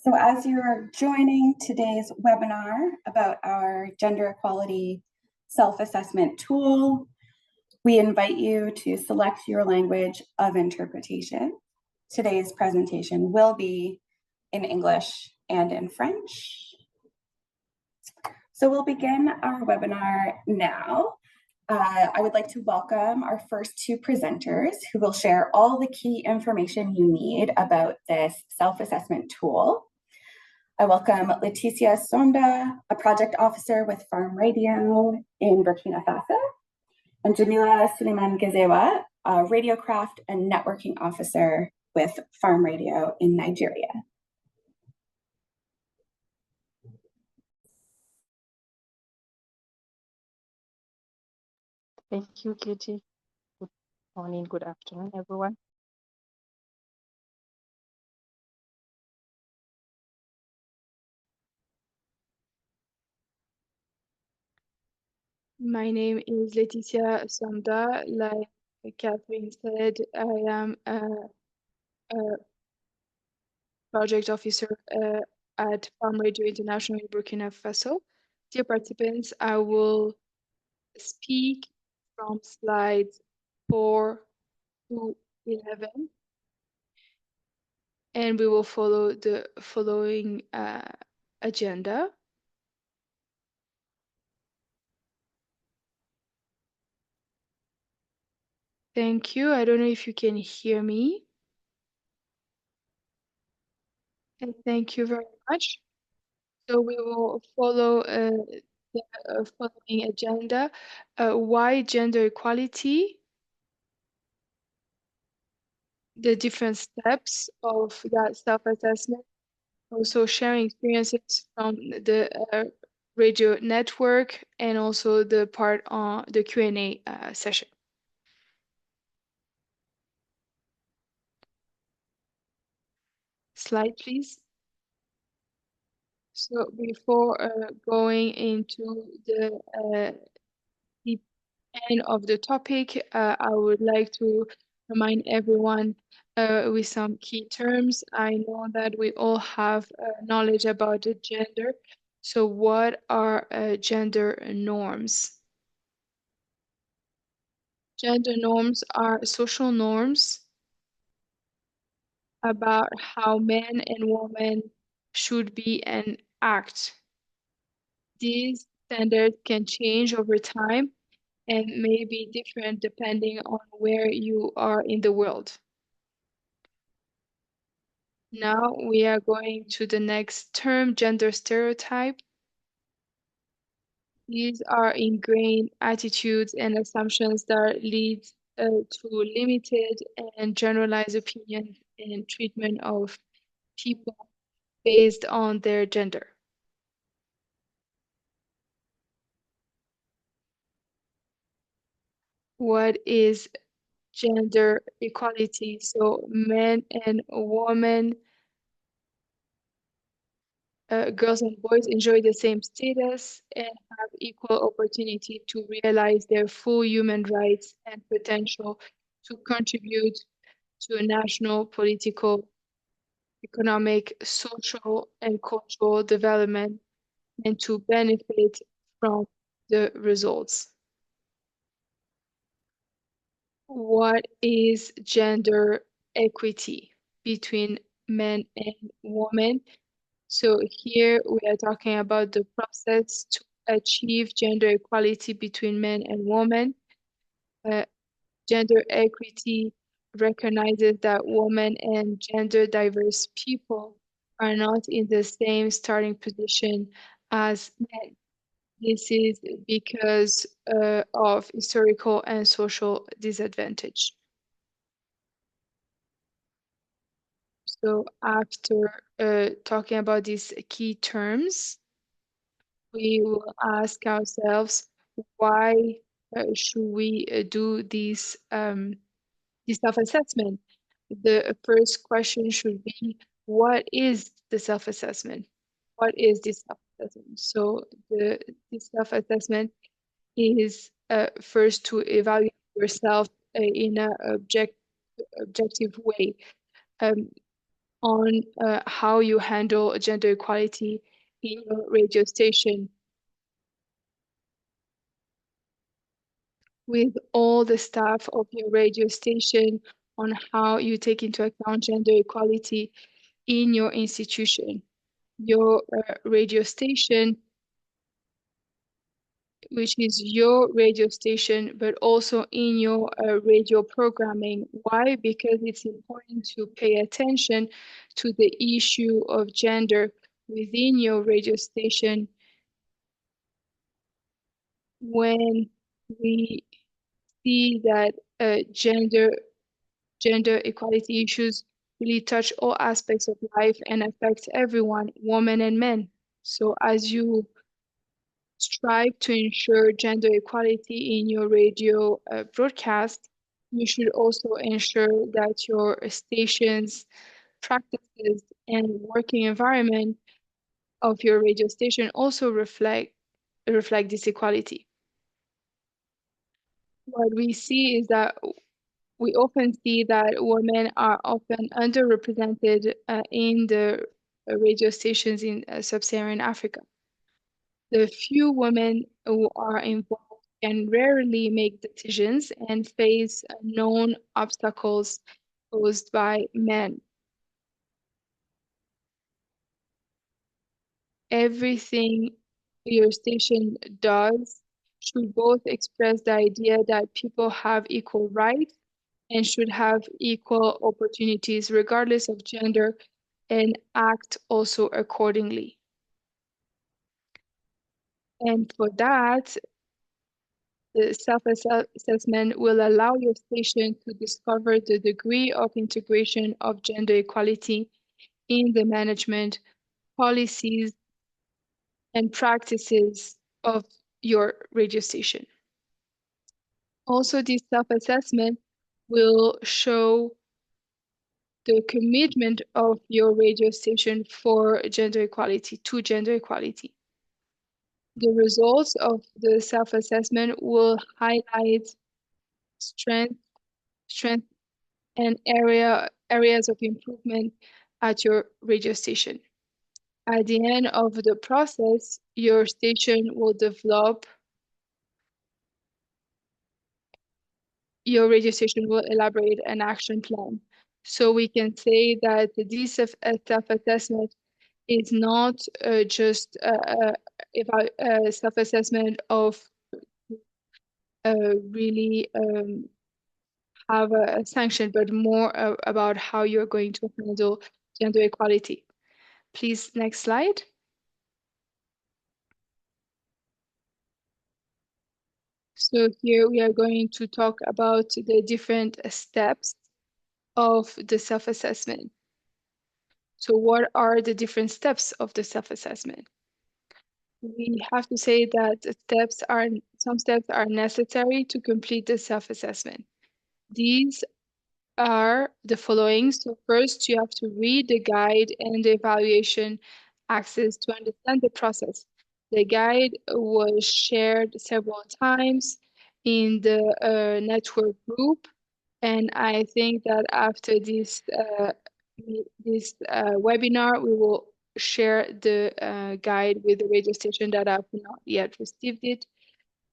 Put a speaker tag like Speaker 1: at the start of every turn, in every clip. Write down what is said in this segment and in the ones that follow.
Speaker 1: So as you're joining today's webinar about our gender equality self-assessment tool, we invite you to select your language of interpretation. Today's presentation will be in English and in French. So we'll begin our webinar now. I would like to welcome our first two presenters who will share all the key information you need about this self-assessment tool. I welcome Laetitia Sonda, a project officer with Farm Radio in Burkina Faso, and Jamila Suleiman Gezewa, a radiocraft and networking officer with Farm Radio in Nigeria.
Speaker 2: Thank you, Katie. Good morning, good afternoon, everyone.
Speaker 3: My name is Laetitia Sonda. Like Catherine said, I am a project officer at Farm Radio International in Burkina Faso. Dear participants, I will speak from slides 4 to 11, and we will follow the following agenda. Thank you. I don't know if you can hear me. And thank you very much. So we will follow the following agenda. Why gender equality? The different steps of that self-assessment. Also sharing experiences from the radio network and also the part on the Q&A session. Slide, please. So before going into the deep end of the topic, I would like to remind everyone with some key terms. I know that we all have knowledge about the gender. So what are gender norms? Gender norms are social norms about how men and women should be and act. These standards can change over time and may be different depending on where you are in the world. Now we are going to the next term, gender stereotype. These are ingrained attitudes and assumptions that lead to limited and generalized opinions and treatment of people based on their gender. What is gender equality? So men and women, girls and boys enjoy the same status and have equal opportunity to realize their full human rights and potential to contribute to national, political, economic, social, and cultural development and to benefit from the results. What is gender equity between men and women? So here we are talking about the process to achieve gender equality between men and women. Gender equity recognizes that women and gender diverse people are not in the same starting position as men. This is because of historical and social disadvantage. So after talking about these key terms, we will ask ourselves, why should we do this self-assessment? The first question should be, what is the self-assessment? What is this self-assessment? So this self-assessment is first to evaluate yourself in an objective way. on how you handle gender equality in your radio station, with all the staff of your radio station, on how you take into account gender equality in your institution. Your radio station, which is your radio station, but also in your radio programming. Why? Because it's important to pay attention to the issue of gender within your radio station when we see that gender equality issues really touch all aspects of life and affect everyone, women and men. So as you strive to ensure gender equality in your radio broadcast, you should also ensure that your station's practices and working environment of your radio station also reflect this equality. What we see is that we often see that women are often underrepresented in the radio stations in sub-Saharan Africa. The few women who are involved can rarely make decisions and face known obstacles posed by men. Everything your station does should both express the idea that people have equal rights and should have equal opportunities regardless of gender, and act also accordingly. And for that, the self-assessment will allow your station to discover the degree of integration of gender equality in the management, policies, and practices of your radio station. Also, this self-assessment will show the commitment of your radio station for gender equality, to gender equality. The results of the self-assessment will highlight strength and areas of improvement at your radio station. At the end of the process, your station will develop, your radio station will elaborate an action plan. So we can say that this self-assessment is not just a self-assessment of really have a sanction, but more about how you're going to handle gender equality. Please, next slide. So here we are going to talk about the different steps of the self-assessment. So what are the different steps of the self-assessment? We have to say that some steps are necessary to complete the self-assessment. These are the following. So first, you have to read the guide and the evaluation access to understand the process. The guide was shared several times in the network group, and I think that after this webinar, we will share the guide with the radio station that have not yet received it.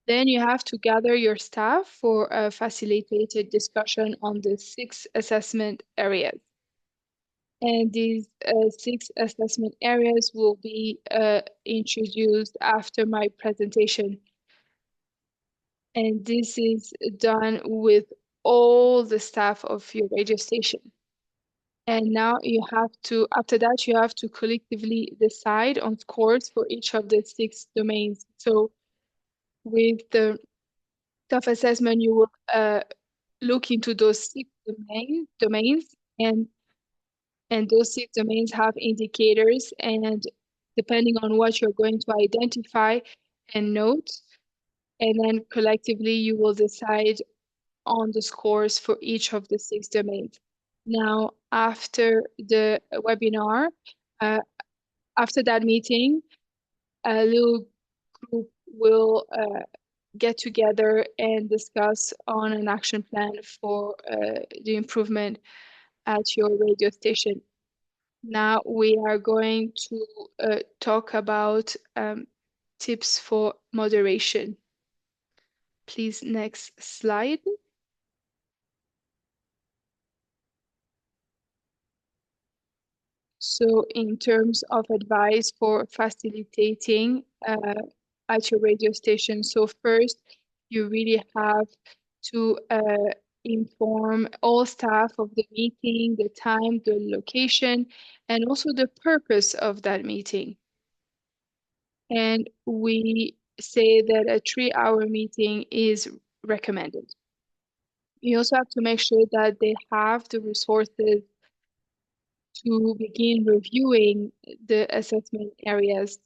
Speaker 3: Then you have to gather your staff for a facilitated discussion on the 6 assessment areas. And these 6 assessment areas will be introduced after my presentation. And this is done with all the staff of your radio station. And now you have to, after that, you have to collectively decide on scores for each of the 6 domains. So with the self-assessment, you will look into those 6 domains, and those 6 domains have indicators, and depending on what you're going to identify and note, and then collectively you will decide on the scores for each of the 6 domains. Now, after the webinar, after that meeting, a little group will get together and discuss on an action plan for the improvement at your radio station. Now we are going to talk about tips for moderation. Please, next slide. So in terms of advice for facilitating at your radio station, so first, you really have to inform all staff of the meeting, the time, the location, and also the purpose of that meeting. And we say that a 3-hour meeting is recommended. You also have to make sure that they have the resources to begin reviewing the assessment areas.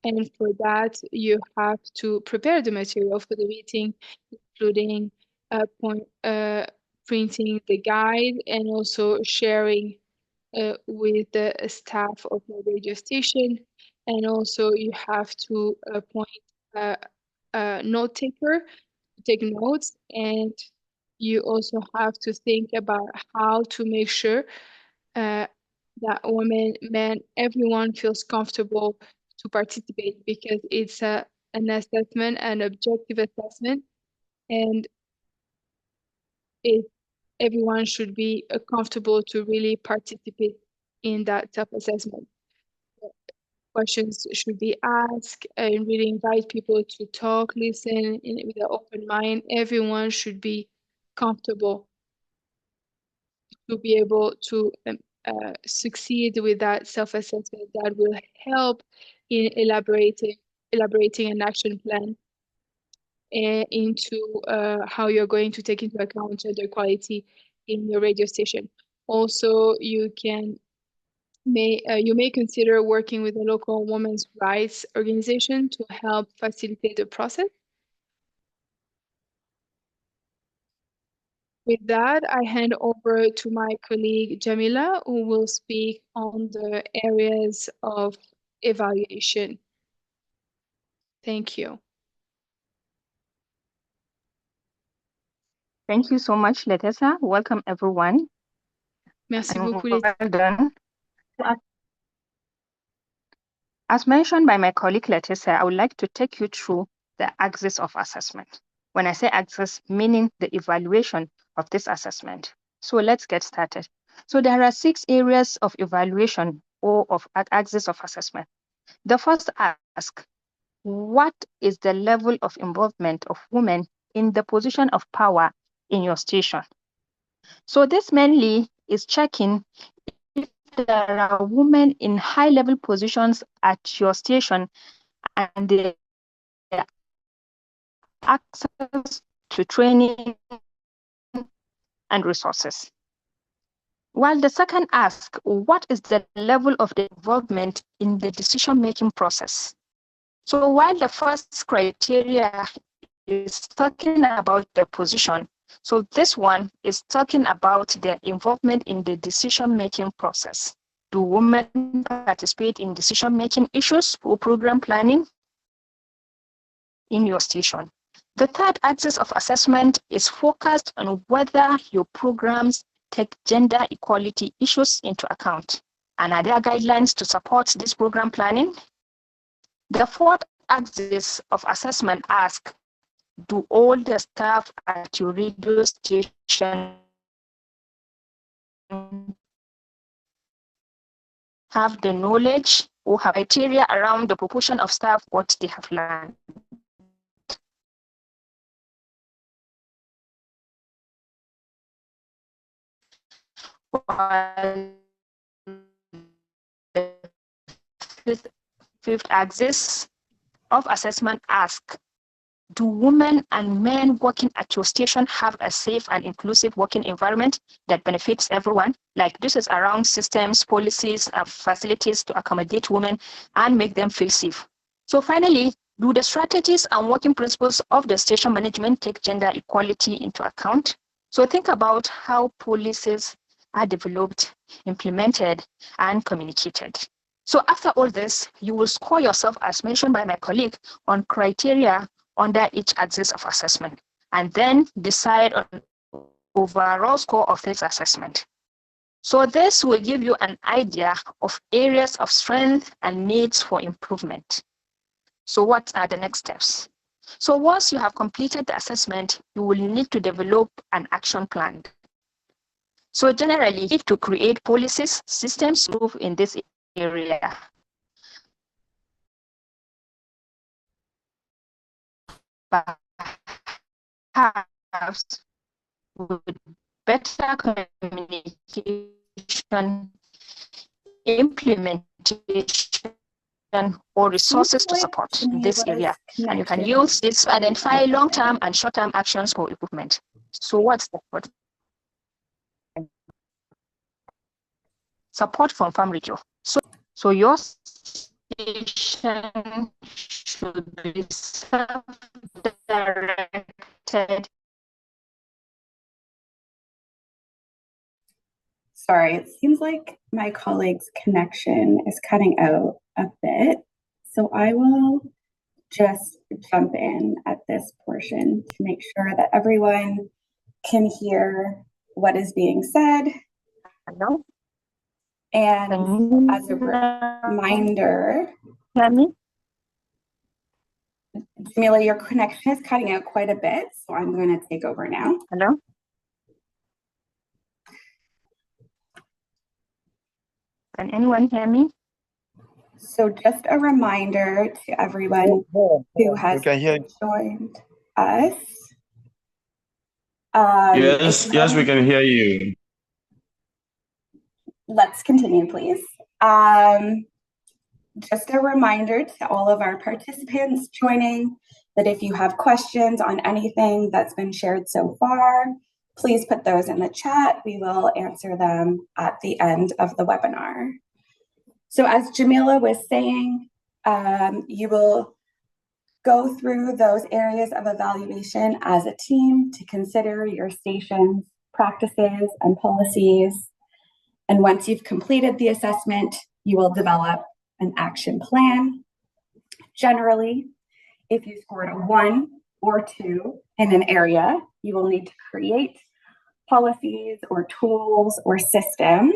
Speaker 3: And for that, you have to prepare the material for the meeting, including printing the guide and also sharing with the staff of the radio station. And also you have to appoint a note taker to take notes, and you also have to think about how to make sure that women, men, everyone feels comfortable to participate, because it's an assessment, an objective assessment, and everyone should be comfortable to really participate in that self-assessment. Questions should be asked and really invite people to talk, listen with an open mind. Everyone should be comfortable to be able to succeed with that self-assessment that will help in elaborating an action plan into how you're going to take into account gender equality in your radio station. Also, you may consider working with a local women's rights organization to help facilitate the process. With that, I hand over to my colleague Jamila, who will speak on the areas of evaluation. Thank you.
Speaker 4: Thank you so much, Letessa. Welcome, everyone.
Speaker 3: Merci
Speaker 4: And
Speaker 3: beaucoup.
Speaker 4: Well done. As mentioned by my colleague Letessa, I would like to take you through the axis of assessment. When I say axis, meaning the evaluation of this assessment. So let's get started. So there are 6 areas of evaluation or of axis of assessment. The first ask, what is the level of involvement of women in the position of power in your station? So this mainly is checking if there are women in high-level positions at your station and they have access to training and resources. While the second asks, what is the level of the involvement in the decision-making process? So while the first criteria is talking about the position, so this one is talking about their involvement in the decision-making process. Do women participate in decision-making issues or program planning in your station? The third axis of assessment is focused on whether your programs take gender equality issues into account. And are there guidelines to support this program planning? The fourth axis of assessment asks, do all the staff at your radio station have the knowledge or have criteria around the proportion of staff what they have learned? The fifth axis of assessment asks, do women and men working at your station have a safe and inclusive working environment that benefits everyone? Like this is around systems, policies, and facilities to accommodate women and make them feel safe. So finally, do the strategies and working principles of the station management take gender equality into account? So think about how policies are developed, implemented, and communicated. So after all this, you will score yourself, as mentioned by my colleague, on criteria under each axis of assessment, and then decide on overall score of this assessment. So this will give you an idea of areas of strength and needs for improvement. So what are the next steps? So once you have completed the assessment, you will need to develop an action plan. So generally, you need to create policies, systems to move in this area. Perhaps with better communication, implementation, or resources to support this area. And you can use this to identify long-term and short-term actions for improvement. So what's the support from farm radio? So your station should be self-directed.
Speaker 1: Sorry, it seems like my colleague's connection is cutting out a bit. So I will just jump in at this portion to make sure that everyone can hear what is being said.
Speaker 4: Hello?
Speaker 1: And as a reminder, Jamila, your connection is cutting out quite a bit, so I'm going to take over now.
Speaker 4: Hello? Can anyone hear me?
Speaker 1: So just a reminder to everyone who has joined us.
Speaker 5: Yes, we can hear you.
Speaker 1: Let's continue, please. Just a reminder to all of our participants joining that if you have questions on anything that's been shared so far, please put those in the chat. We will answer them at the end of the webinar. So as Jamila was saying, you will go through those areas of evaluation as a team to consider your station's practices and policies. And once you've completed the assessment, you will develop an action plan. Generally, if you scored a 1 or 2 in an area, you will need to create policies or tools or systems.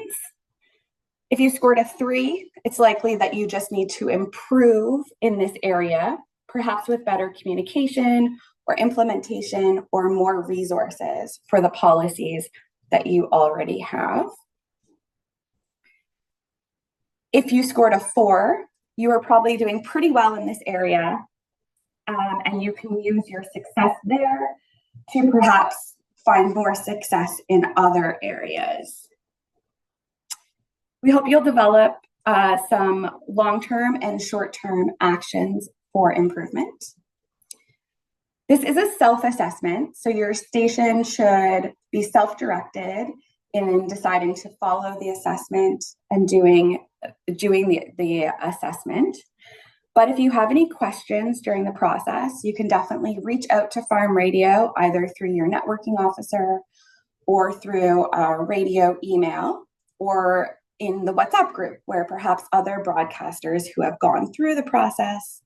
Speaker 1: If you scored a 3, it's likely that you just need to improve in this area, perhaps with better communication or implementation or more resources for the policies that you already have. If you scored a 4, you are probably doing pretty well in this area, and you can use your success there to perhaps find more success in other areas. We hope you'll develop some long-term and short-term actions for improvement. This is a self-assessment, so your station should be self-directed in deciding to follow the assessment and doing the assessment. But if you have any questions during the process, you can definitely reach out to Farm Radio, either through your networking officer or through our radio email, or in the WhatsApp group, where perhaps other broadcasters who have gone through the process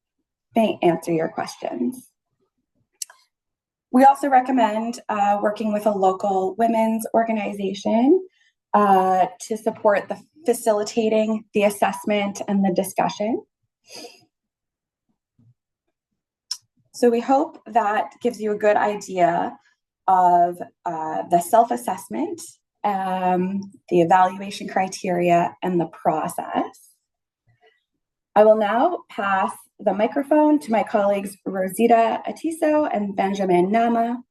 Speaker 1: may answer your questions. We also recommend working with a local women's organization to support the facilitating the assessment and the discussion. So we hope that gives you a good idea of the self-assessment, the evaluation criteria, and the process. I will now pass the microphone to my colleagues Rosita Atiso and Benjamin Nama,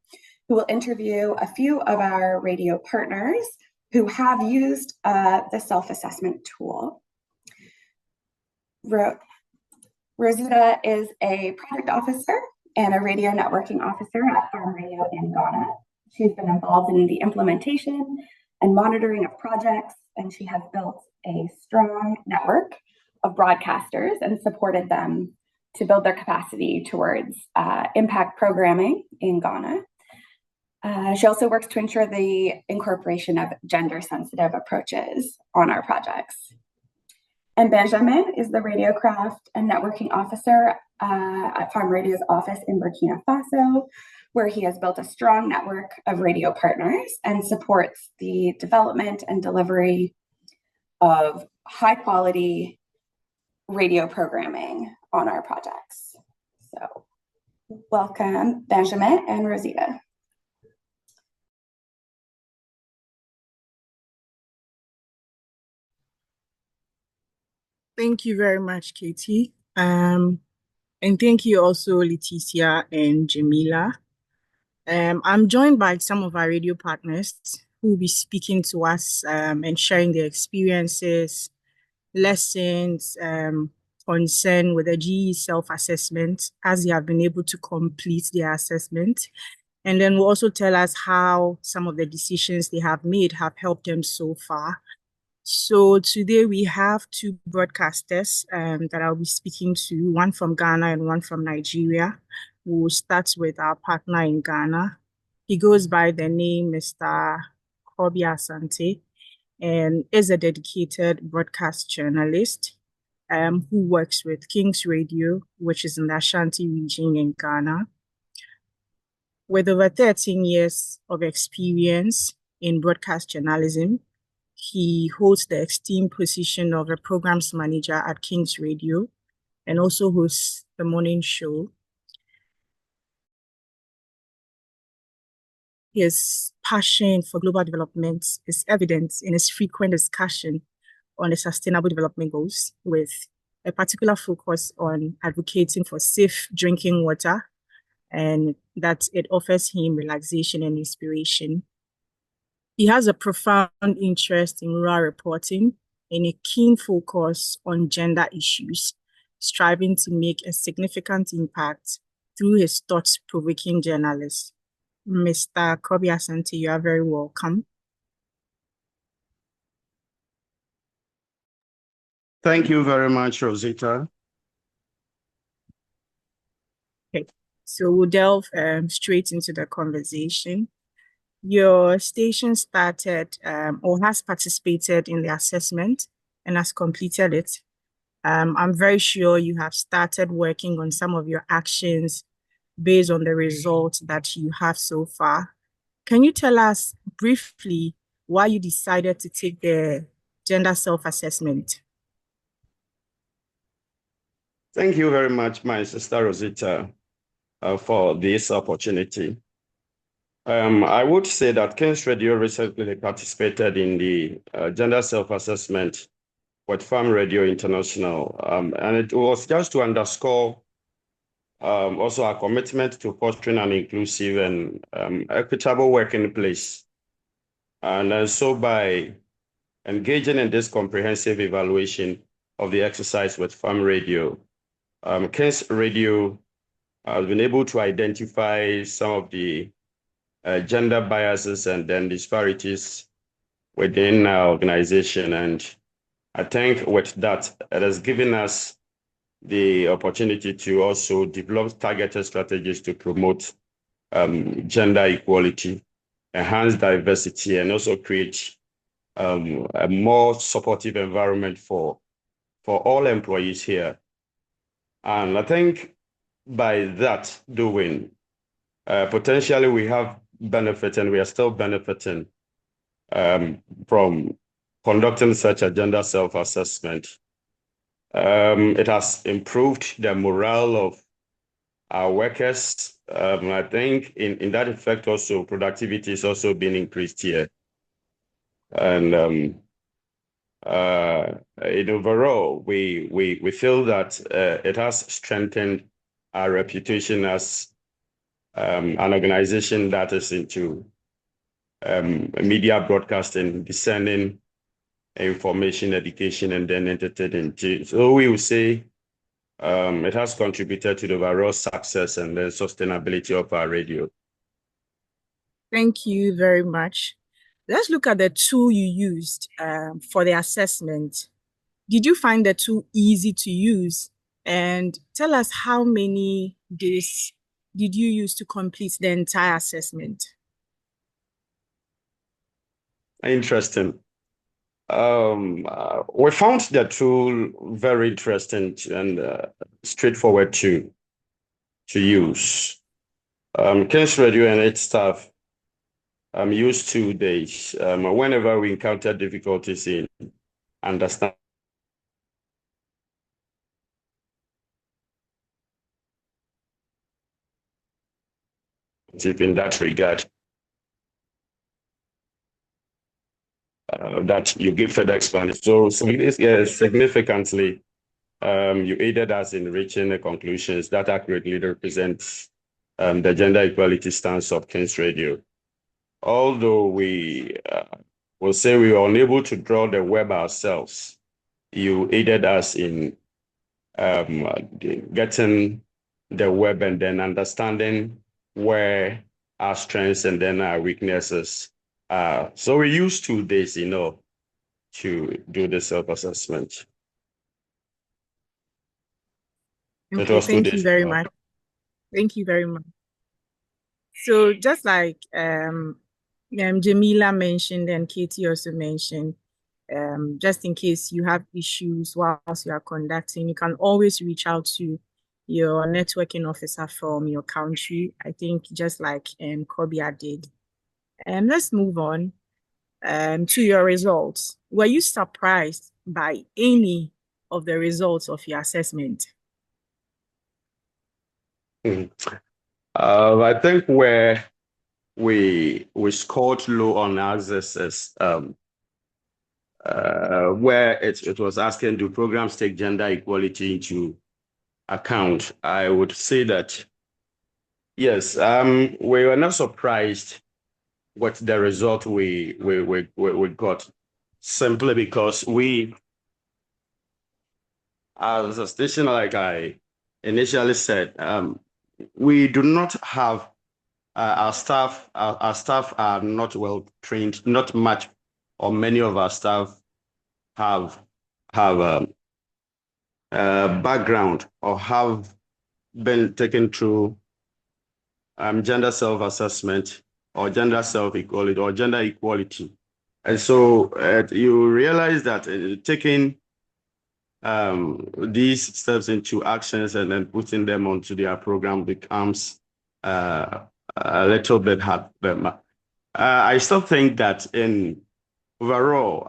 Speaker 1: who will interview a few of our radio partners who have used the self-assessment tool. Rosita is a project officer and a radio networking officer at Farm Radio in Ghana. She's been involved in the implementation and monitoring of projects, and she has built a strong network of broadcasters and supported them to build their capacity towards impact programming in Ghana. She also works to ensure the incorporation of gender-sensitive approaches on our projects. And Benjamin is the Radiocraft and Networking Officer at Farm Radio's office in Burkina Faso, where he has built a strong network of radio partners and supports the development and delivery of high quality radio programming on our projects. So welcome, Benjamin and Rosita.
Speaker 6: Thank you very much, Katie. And thank you also, Leticia and Jamila. I'm joined by some of our radio partners who will be speaking to us and sharing their experiences, lessons, concern with the GE self-assessment as they have been able to complete their assessment. And then will also tell us how some of the decisions they have made have helped them so far. So today we have two broadcasters that I'll be speaking to, one from Ghana and one from Nigeria. We'll start with our partner in Ghana. He goes by the name Mr. Kobi Asante and is a dedicated broadcast journalist who works with King's Radio, which is in the Ashanti region in Ghana. With over 13 years of experience in broadcast journalism, he holds the esteemed position of a programs manager at King's Radio and also hosts the morning show. His passion for global development is evident in his frequent discussion on the Sustainable Development Goals, with a particular focus on advocating for safe drinking water and that it offers him relaxation and inspiration. He has a profound interest in rural reporting and a keen focus on gender issues, striving to make a significant impact through his thought-provoking journalism. Mr. Kobi Asante, you are very welcome.
Speaker 5: Thank you very much, Rosita.
Speaker 6: Okay, so we'll delve straight into the conversation. Your station started or has participated in the assessment and has completed it. I'm very sure you have started working on some of your actions based on the results that you have so far. Can you tell us briefly why you decided to take the gender self-assessment?
Speaker 5: Thank you very much, my sister Rosita, for this opportunity. I would say that King's Radio recently participated in the gender self-assessment with Farm Radio International, and it was just to underscore also our commitment to fostering an inclusive and equitable working place. And so by engaging in this comprehensive evaluation of the exercise with Farm Radio, King's Radio has been able to identify some of the gender biases and then disparities within our organization. And I think with that, it has given us the opportunity to also develop targeted strategies to promote gender equality, enhance diversity, and also create a more supportive environment for all employees here. And I think by that doing, potentially we have benefit and we are still benefiting from conducting such a gender self-assessment. It has improved the morale of our workers. I think in that effect also productivity is also being increased here. And in overall, we feel that it has strengthened our reputation as an organization that is into media broadcasting, discerning information, education, and then entertainment. So we will say it has contributed to the overall success and the sustainability of our radio.
Speaker 6: Thank you very much. Let's look at the tool you used for the assessment. Did you find the tool easy to use? And tell us how many days did you use to complete the entire assessment?
Speaker 5: Interesting. We found the tool very interesting and straightforward to use. King's Radio and its staff use 2 days whenever we encounter difficulties in understanding in that regard. That you give further explanation. So significantly, you aided us in reaching the conclusions that accurately represent the gender equality stance of King's Radio. Although we will say we were unable to draw the web ourselves, you aided us in getting the web and then understanding where our strengths and then our weaknesses are. So we used 2 days, to do the self-assessment.
Speaker 6: Okay, thank you very much. Thank you very much. So just like Jamila mentioned and Katie also mentioned, just in case you have issues whilst you are conducting, you can always reach out to your networking officer from your country. I think just like Kobia did. Let's move on to your results. Were you surprised by any of the results of your assessment?
Speaker 5: I think where we scored low on access, where it was asking, do programs take gender equality into account? I would say that yes, we were not surprised with the result we got, simply because we, as a station, like I initially said, we do not have our staff are not well trained, not much or many of our staff have background or have been taken through gender self-assessment or gender self-equality or gender equality. And so you realize that taking these steps into actions and then putting them onto their program becomes a little bit hard. I still think that in overall,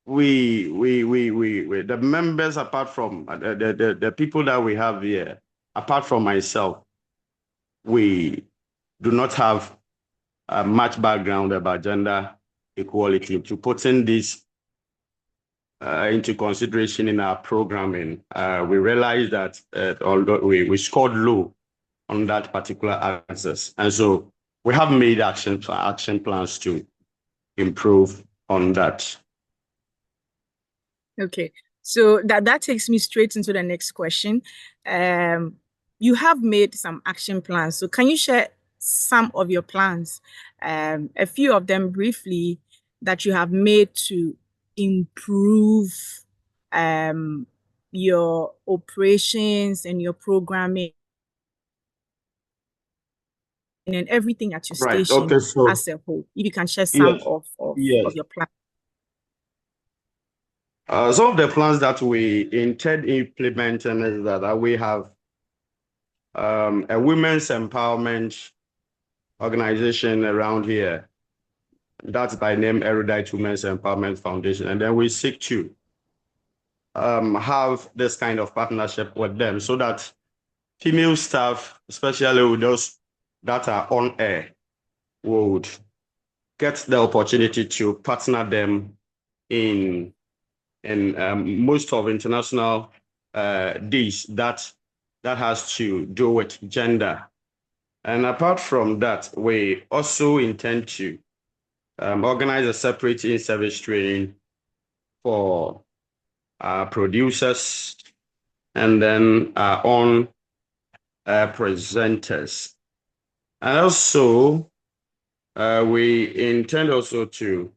Speaker 5: the members, apart from the people that we have here, apart from myself, we do not have much background about gender equality. To putting this into consideration in our programming, we realized that although we scored low on that particular axis, and so we have made action plans to improve on that.
Speaker 6: Okay, so that takes me straight into the next question. You have made some action plans, so can you share some of your plans, a few of them briefly, that you have made to improve your operations and your programming and everything at your station?
Speaker 5: Okay, so
Speaker 6: as a whole? If you can share some of your plans.
Speaker 5: Some of the plans that we intend implementing is that we have a women's empowerment organization around here. That's by name Erudite Women's Empowerment Foundation. And then we seek to have this kind of partnership with them so that female staff, especially with those that are on air, would get the opportunity to partner them in most of international days that has to do with gender. And apart from that, we also intend to organize a separate in-service training for producers and then our own presenters. And also, we intend also to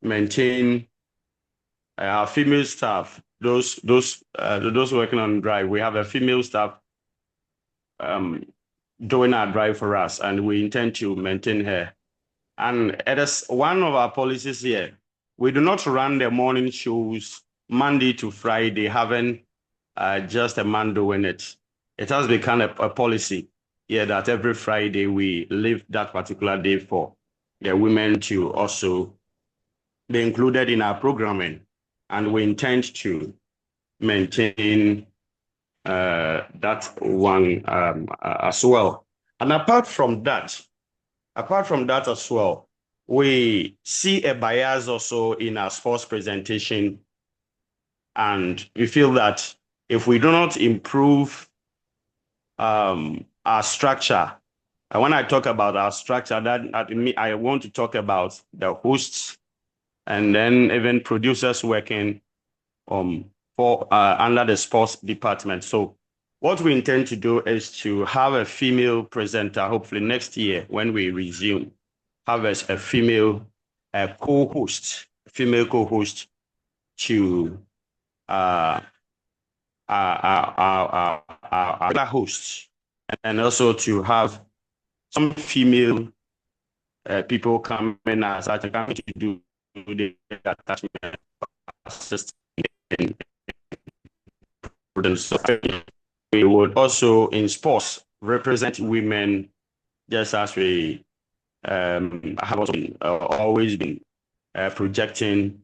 Speaker 5: maintain our female staff, those working on drive. We have a female staff doing our drive for us, and we intend to maintain her. And it is one of our policies here. We do not run the morning shows Monday to Friday, having just a man doing it. it has become a policy here that every Friday we leave that particular day for the women to also be included in our programming. And we intend to maintain that one as well. And apart from that as well, we see a bias also in our sports presentation. And we feel that if we do not improve our structure, and when I talk about our structure, I want to talk about the hosts and then even producers working for under the sports department. So what we intend to do is to have a female presenter, hopefully next year when we resume, have a female co-host to our hosts, and also to have some female people coming as I come to do the attachment assistance. We would also in sports represent women, just as we have also always been projecting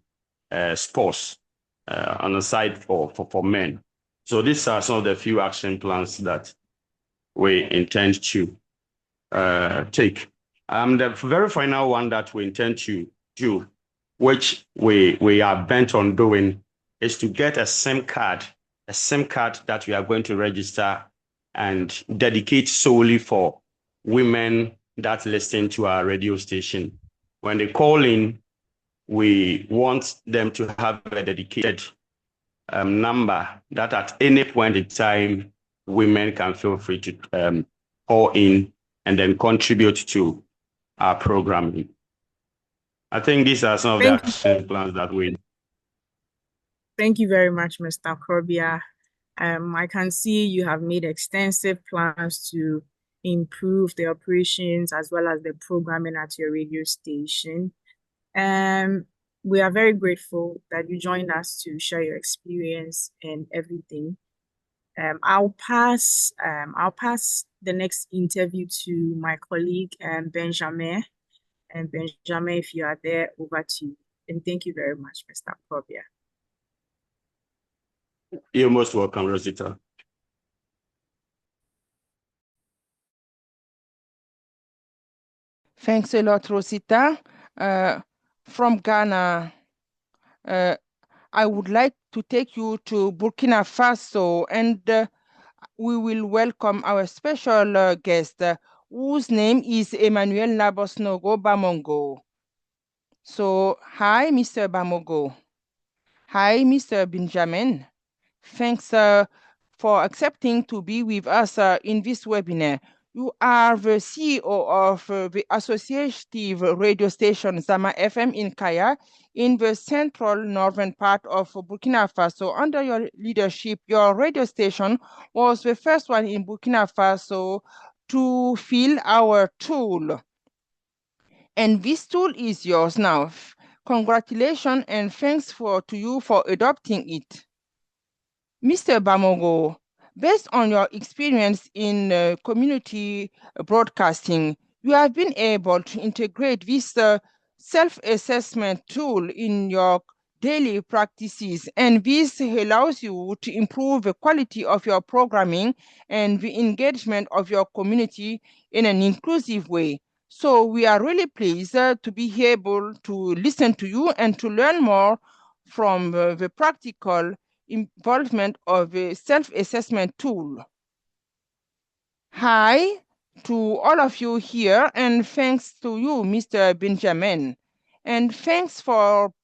Speaker 5: sports on the side for men. So these are some of the few action plans that we intend to take. The very final one that we intend to do, which we are bent on doing, is to get a SIM card that we are going to register and dedicate solely for women that listen to our radio station. When they call in, we want them to have a dedicated number that at any point in time, women can feel free to call in and then contribute to our programming. I think these are some of the action plans that we.
Speaker 6: Thank you very much, Mr. Korbia. I can see you have made extensive plans to improve the operations as well as the programming at your radio station. We are very grateful that you joined us to share your experience and everything. I'll pass the next interview to my colleague, Benjamin. And Benjamin, if you are there, over to you. And thank you very much, Mr. Korbia.
Speaker 5: You're most welcome, Rosita.
Speaker 7: Thanks a lot, Rosita. From Ghana, I would like to take you to Burkina Faso, and we will welcome our special guest, whose name is Emmanuel Nabosnogo Bamongo. So, hi, Mr. Bamongo. Hi, Mr. Benjamin. Thanks for accepting to be with us in this webinar. You are the CEO of the associative radio station Zama FM in Kaya, in the central northern part of Burkina Faso. Under your leadership, your radio station was the first one in Burkina Faso to fill our tool. And this tool is yours now. Congratulations and thanks to you for adopting it. Mr. Bamongo, based on your experience in community broadcasting, you have been able to integrate this self-assessment tool in your daily practices, and this allows you to improve the quality of your programming and the engagement of your community in an inclusive way. So we are really pleased to be able to listen to you and to learn more from the practical involvement of a self-assessment tool. Hi to all of you here, and thanks to you, Mr. Benjamin. And thanks for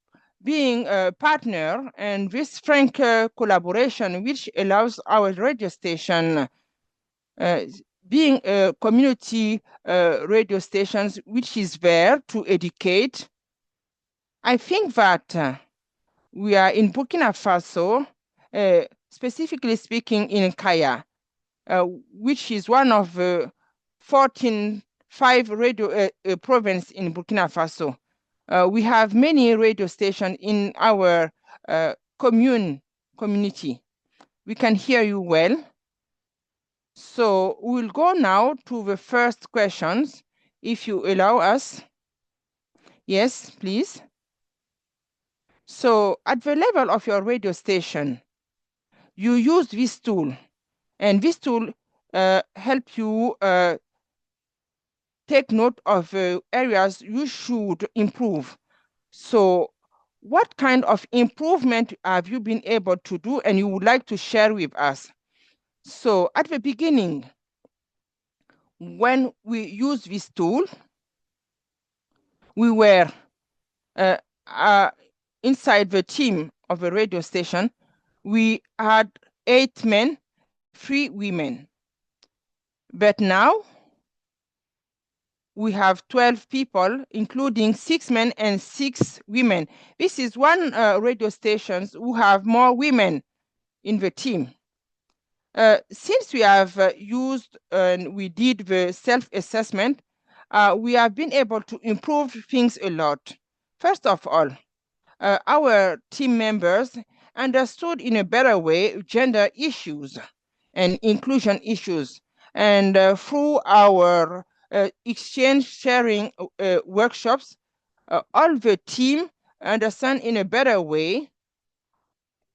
Speaker 7: being a partner and this frank collaboration, which allows our radio station being a community radio station, which is there to educate. I think that we are in Burkina Faso, specifically speaking in Kaya, which is one of the 5 radio provinces in Burkina Faso. We have many radio stations in our community. We can hear you well. So we'll go now to the first questions, if you allow us. Yes, please. So at the level of your radio station, you use this tool, and this tool help you take note of areas you should improve. So what kind of improvement have you been able to do and you would like to share with us? So at the beginning, when we use this tool, we were inside the team of a radio station, we had 8 men, 3 women. But now we have 12 people, including 6 men and 6 women. This is one radio stations who have more women in the team. Since we have used and we did the self-assessment, we have been able to improve things a lot. First of all, our team members understood in a better way gender issues and inclusion issues. And through our exchange sharing workshops, all the team understand in a better way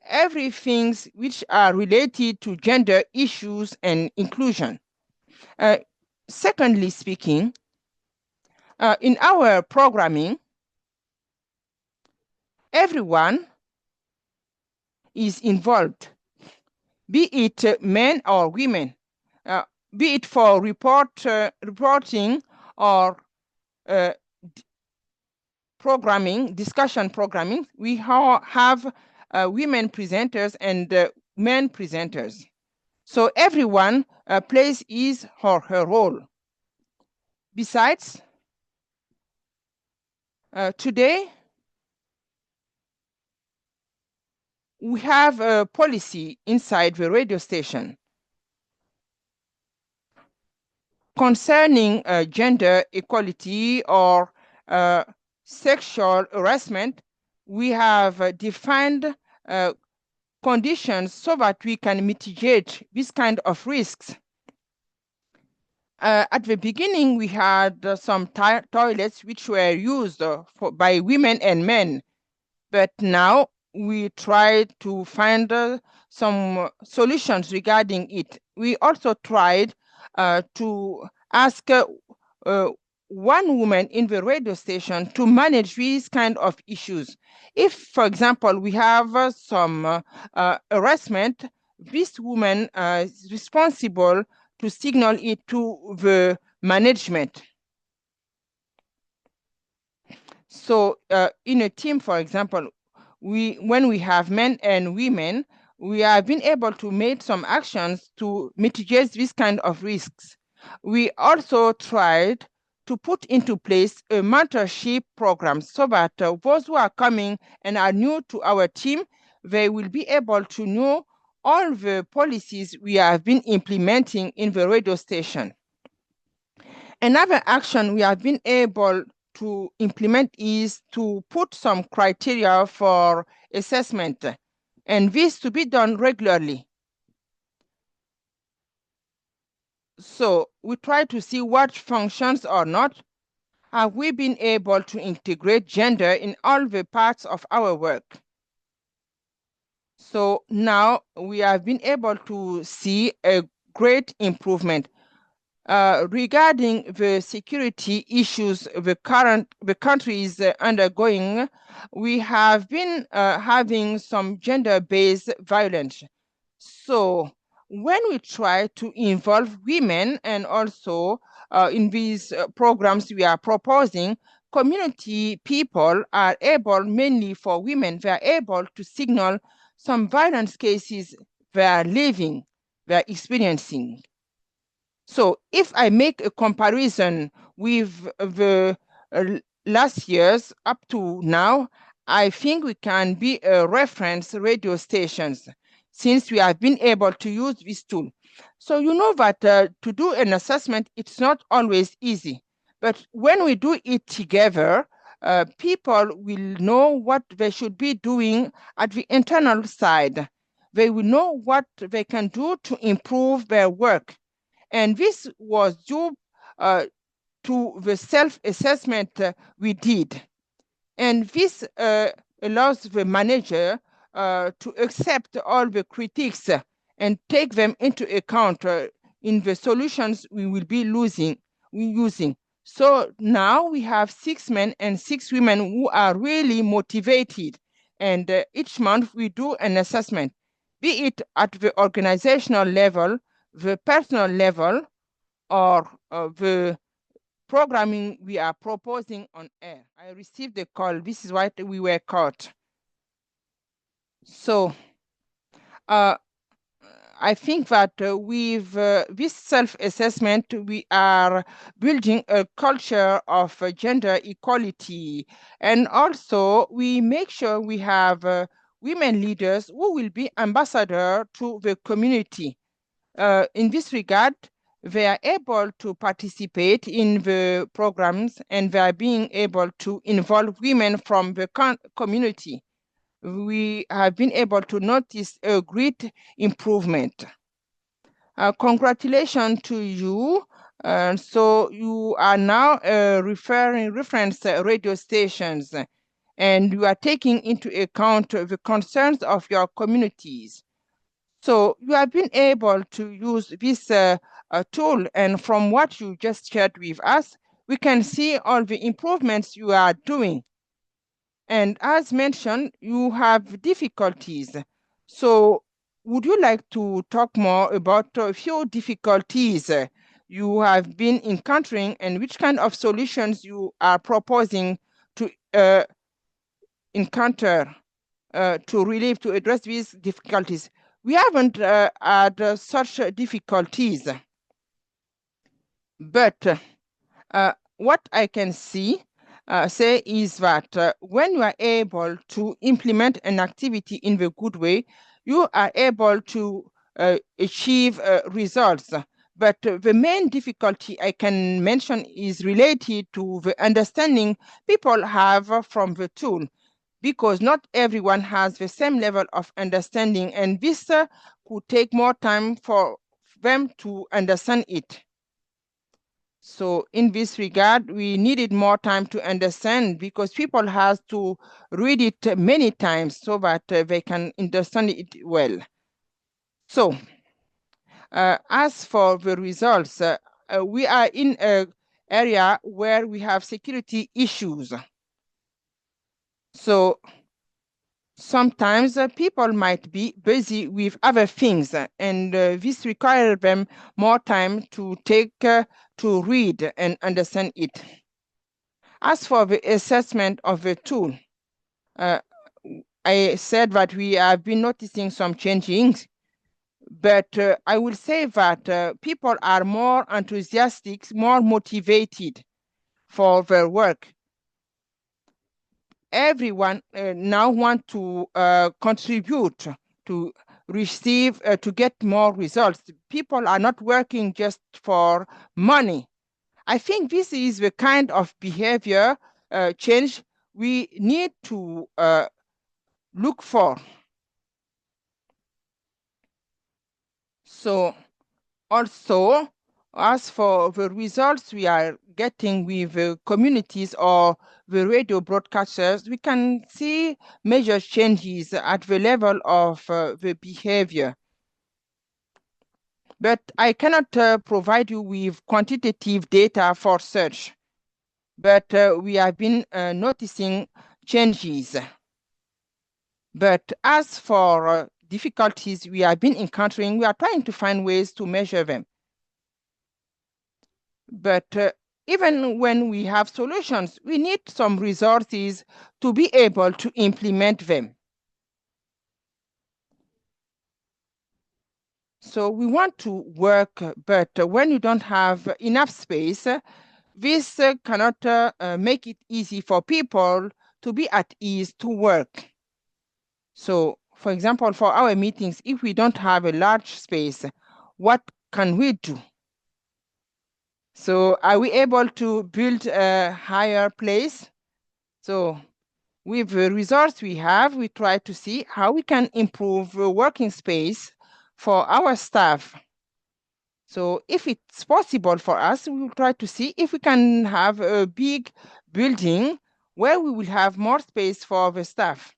Speaker 7: everything which are related to gender issues and inclusion. Secondly speaking, in our programming, everyone is involved, be it men or women, be it for reporting or programming, discussion programming. We have women presenters and men presenters. So everyone plays his or her role. Besides, today, we have a policy inside the radio station concerning gender equality or sexual harassment. We have defined conditions so that we can mitigate this kind of risks. At the beginning, we had some toilets which were used by women and men, but now we tried to find some solutions regarding it. We also tried to ask one woman in the radio station to manage these kind of issues. If, for example, we have some harassment, this woman is responsible to signal it to the management. So in a team, for example, when we have men and women, we have been able to make some actions to mitigate this kind of risks. We also tried to put into place a mentorship program so that those who are coming and are new to our team, they will be able to know all the policies we have been implementing in the radio station. Another action we have been able to implement is to put some criteria for assessment, and this to be done regularly. So we try to see what functions or not. Have we been able to integrate gender in all the parts of our work? So now we have been able to see a great improvement. Regarding the security issues the country is undergoing, we have been having some gender-based violence. So when we try to involve women and also in these programs we are proposing, community people are able, mainly for women, they are able to signal some violence cases they are living, they are experiencing. So if I make a comparison with the last years up to now, I think we can be a reference radio stations since we have been able to use this tool. So you know that to do an assessment, it's not always easy. But when we do it together, people will know what they should be doing at the internal side. They will know what they can do to improve their work. And this was due to the self-assessment we did. And this allows the manager to accept all the critiques and take them into account in the solutions we will be using. So now we have 6 men and 6 women who are really motivated. And each month we do an assessment, be it at the organizational level, the personal level, or the programming we are proposing on air. I received a call. This is why we were caught. So I think that with this self-assessment, we are building a culture of gender equality. And also we make sure we have women leaders who will be ambassador to the community. In this regard, they are able to participate in the programs and they are being able to involve women from the community. We have been able to notice a great improvement. Congratulations to you. So you are now reference radio stations, and you are taking into account the concerns of your communities. So you have been able to use this tool, and from what you just shared with us, we can see all the improvements you are doing. And as mentioned, you have difficulties. So would you like to talk more about a few difficulties you have been encountering and which kind of solutions you are proposing to encounter to address these difficulties? We haven't had such difficulties, but what I can say is that when you are able to implement an activity in the good way, you are able to achieve results. But the main difficulty I can mention is related to the understanding people have from the tool, because not everyone has the same level of understanding, and this could take more time for them to understand it. So in this regard, we needed more time to understand, because people have to read it many times so that they can understand it well. So as for the results, we are in an area where we have security issues. So sometimes people might be busy with other things, and this requires them more time to take to read and understand it. As for the assessment of the tool, I said that we have been noticing some changes, but I will say that people are more enthusiastic, more motivated for their work. Everyone now want to contribute to receive, to get more results. People are not working just for money. I think this is the kind of behavior change we need to look for. So also, as for the results we are getting with the communities or the radio broadcasters, we can see major changes at the level of the behavior. But I cannot provide you with quantitative data for such. But we have been noticing changes. But as for difficulties we have been encountering, we are trying to find ways to measure them. But even when we have solutions, we need some resources to be able to implement them. So we want to work, but when you don't have enough space, this cannot make it easy for people to be at ease to work. So, for example, for our meetings, if we don't have a large space, what can we do? So are we able to build a higher place? So with the resource we have, we try to see how we can improve the working space for our staff. So if it's possible for us, we will try to see if we can have a big building where we will have more space for the staff.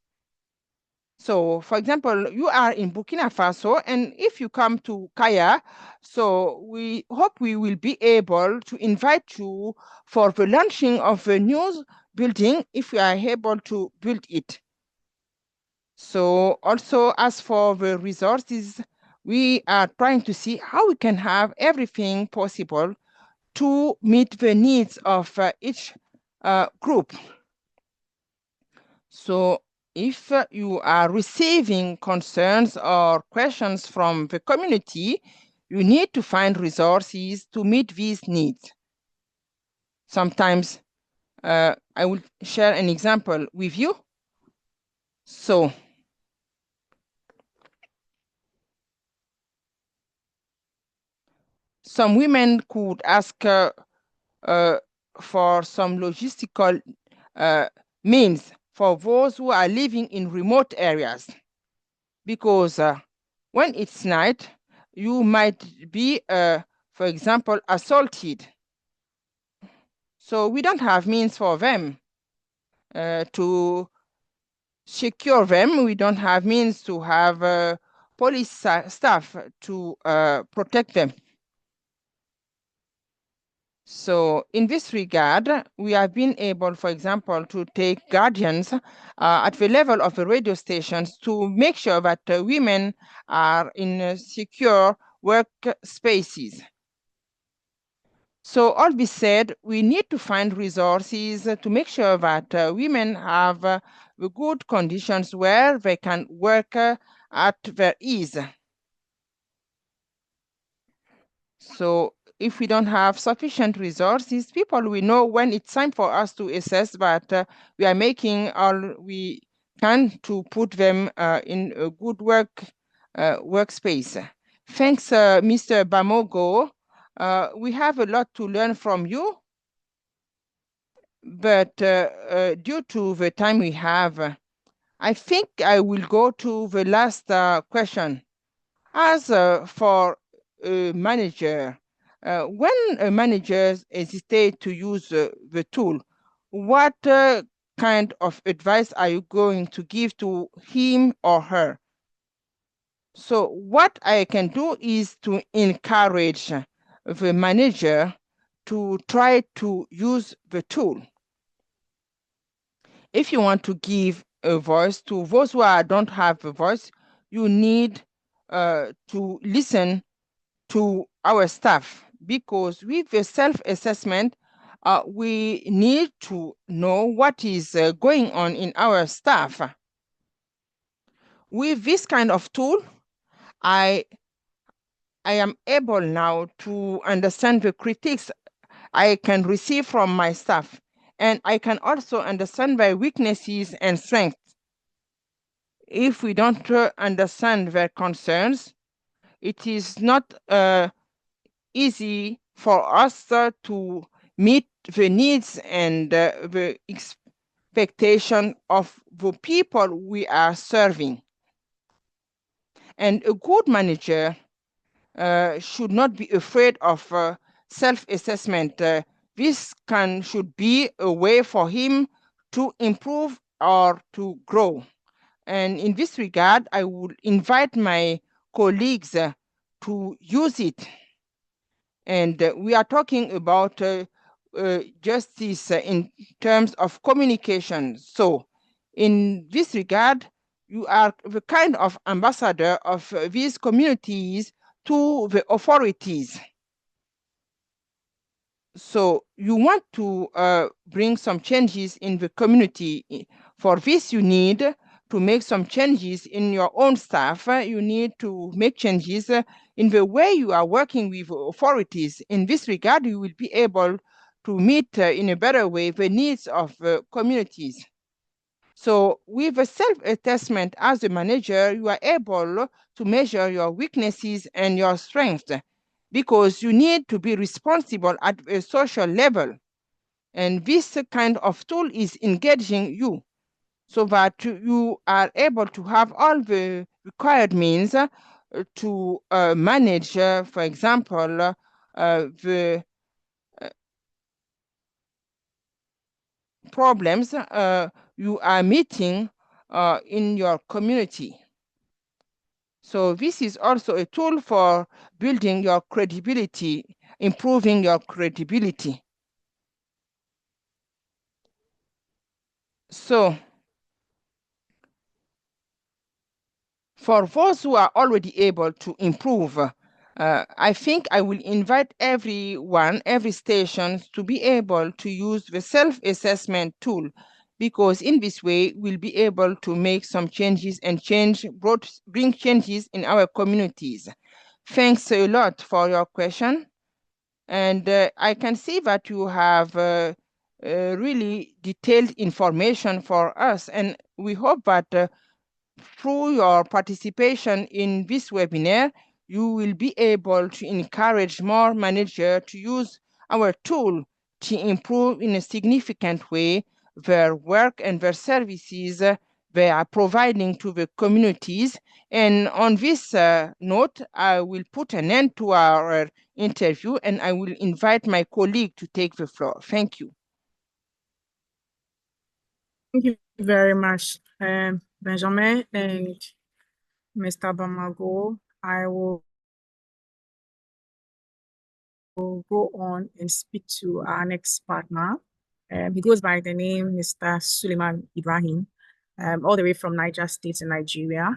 Speaker 7: So, for example, you are in Burkina Faso, and if you come to Kaya, so we hope we will be able to invite you for the launching of a new building if we are able to build it. So also, as for the resources, we are trying to see how we can have everything possible to meet the needs of each group. So if you are receiving concerns or questions from the community, you need to find resources to meet these needs. Sometimes I will share an example with you. So some women could ask for some logistical means for those who are living in remote areas, because when it's night, you might be, for example, assaulted. So we don't have means for them to secure them. We don't have means to have police staff to protect them. So in this regard, we have been able, for example, to take guardians at the level of the radio stations to make sure that women are in secure work spaces. So all this said, we need to find resources to make sure that women have the good conditions where they can work at their ease. So if we don't have sufficient resources, people will know when it's time for us to assess that we are making all we can to put them in a good workspace. Thanks, Mr. Bamogo. We have a lot to learn from you, but due to the time we have, I think I will go to the last question. As for a manager, when a manager hesitates to use the tool, what kind of advice are you going to give to him or her? So what I can do is to encourage the manager to try to use the tool. If you want to give a voice to those who don't have a voice, you need to listen to our staff, because with the self-assessment, we need to know what is going on in our staff. With this kind of tool, I am able now to understand the critiques I can receive from my staff, and I can also understand their weaknesses and strengths. If we don't understand their concerns, it is not easy for us to meet the needs and the expectation of the people we are serving. And a good manager should not be afraid of self-assessment. This should be a way for him to improve or to grow. And in this regard, I would invite my colleagues to use it. And we are talking about justice in terms of communication. So in this regard, you are the kind of ambassador of these communities to the authorities. So you want to bring some changes in the community. For this, you need to make some changes in your own staff. You need to make changes in the way you are working with authorities. In this regard, you will be able to meet in a better way the needs of communities. So with a self-assessment as a manager, you are able to measure your weaknesses and your strengths, because you need to be responsible at a social level. And this kind of tool is engaging you so that you are able to have all the required means to manage, for example, the problems you are meeting in your community. So this is also a tool for building your credibility, improving your credibility. So for those who are already able to improve, I think I will invite everyone, every station to be able to use the self-assessment tool, because in this way we'll be able to make some changes and bring changes in our communities. Thanks a lot for your question. And I can see that you have really detailed information for us, and we hope that through your participation in this webinar, you will be able to encourage more managers to use our tool to improve in a significant way their work and their services they are providing to the communities. And on this note, I will put an end to our interview, and I will invite my colleague to take the floor. Thank you.
Speaker 6: Thank you very much, Benjamin and Mr. Bamago. I will go on and speak to our next partner. He goes by the name Mr. Suleiman Ibrahim, all the way from Niger State in Nigeria,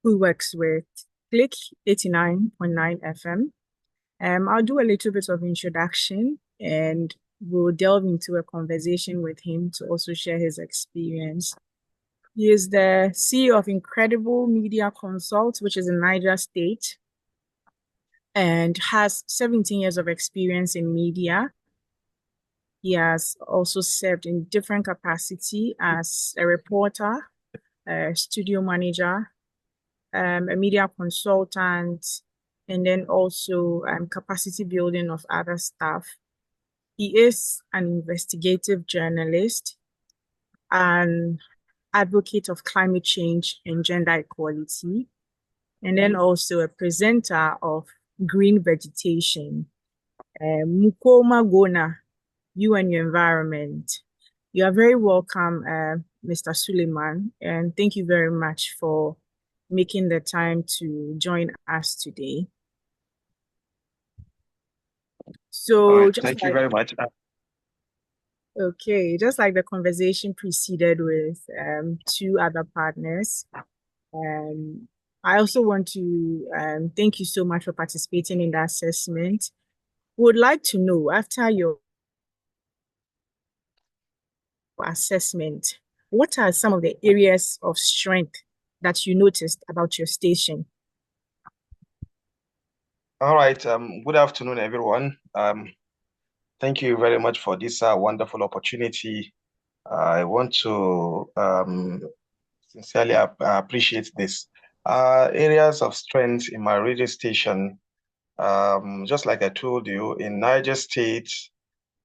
Speaker 6: who works with Click 89.9 FM. I'll do a little bit of introduction and we'll delve into a conversation with him to also share his experience. He is the CEO of Incredible Media Consult, which is in Niger State, and has 17 years of experience in media. He has also served in different capacity as a reporter, a studio manager, a media consultant, and then also capacity building of other staff. He is an investigative journalist, an advocate of climate change and gender equality, and then also a presenter of Green Vegetation, Mukoma Gona, You and Your Environment. You are very welcome, Mr. Suleiman, and thank you very much for making the time to join us today. So
Speaker 8: right, thank you very much.
Speaker 6: Okay, just like the conversation preceded with two other partners, I also want to thank you so much for participating in the assessment. We would like to know, after your assessment, what are some of the areas of strength that you noticed about your station?
Speaker 8: All right, good afternoon, everyone. Thank you very much for this wonderful opportunity. I want to sincerely appreciate this. Areas of strength in my radio station, just like I told you, in Niger State,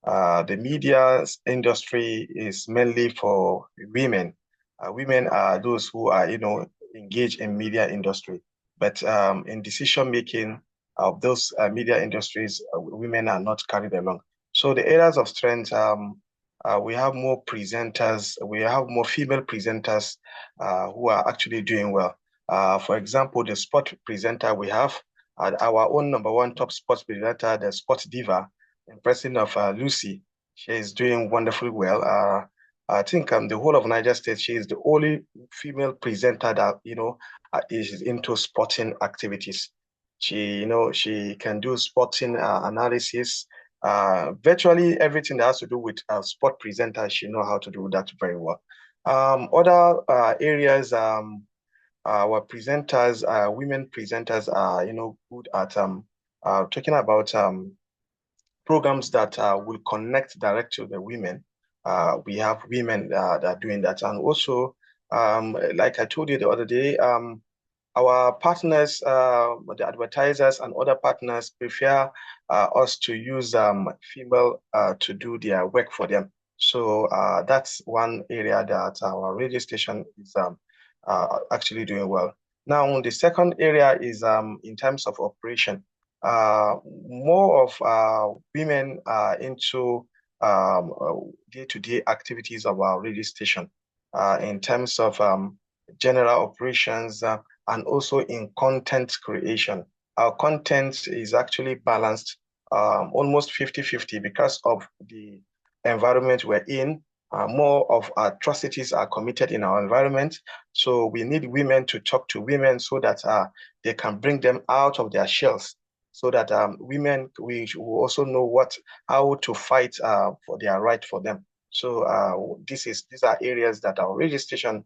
Speaker 8: the media industry is mainly for women. Women are those who are, engaged in media industry. But in decision making of those media industries, women are not carried along. So the areas of strength, we have more presenters. We have more female presenters who are actually doing well. For example, the sport presenter we have, our own #1 top sports presenter, the Sports Diva, in person of Lucy. She is doing wonderfully well. I think the whole of Niger State, she is the only female presenter that, is into sporting activities. She, she can do sporting analysis. Virtually everything that has to do with sport presenters, she knows how to do that very well. Other areas, our presenters, women presenters are, good at talking about programs that will connect direct to the women. We have women that are doing that. And also, like I told you the other day, our partners, the advertisers and other partners prefer us to use female to do their work for them. So that's one area that our radio station is actually doing well. Now, the second area is in terms of operation. More of women are into day-to-day activities of our radio station in terms of general operations and also in content creation. Our content is actually balanced almost 50-50 because of the environment we're in. More of atrocities are committed in our environment. So we need women to talk to women so that they can bring them out of their shells, so that women, we will also know how to fight for their right for them. So these are areas that our radio station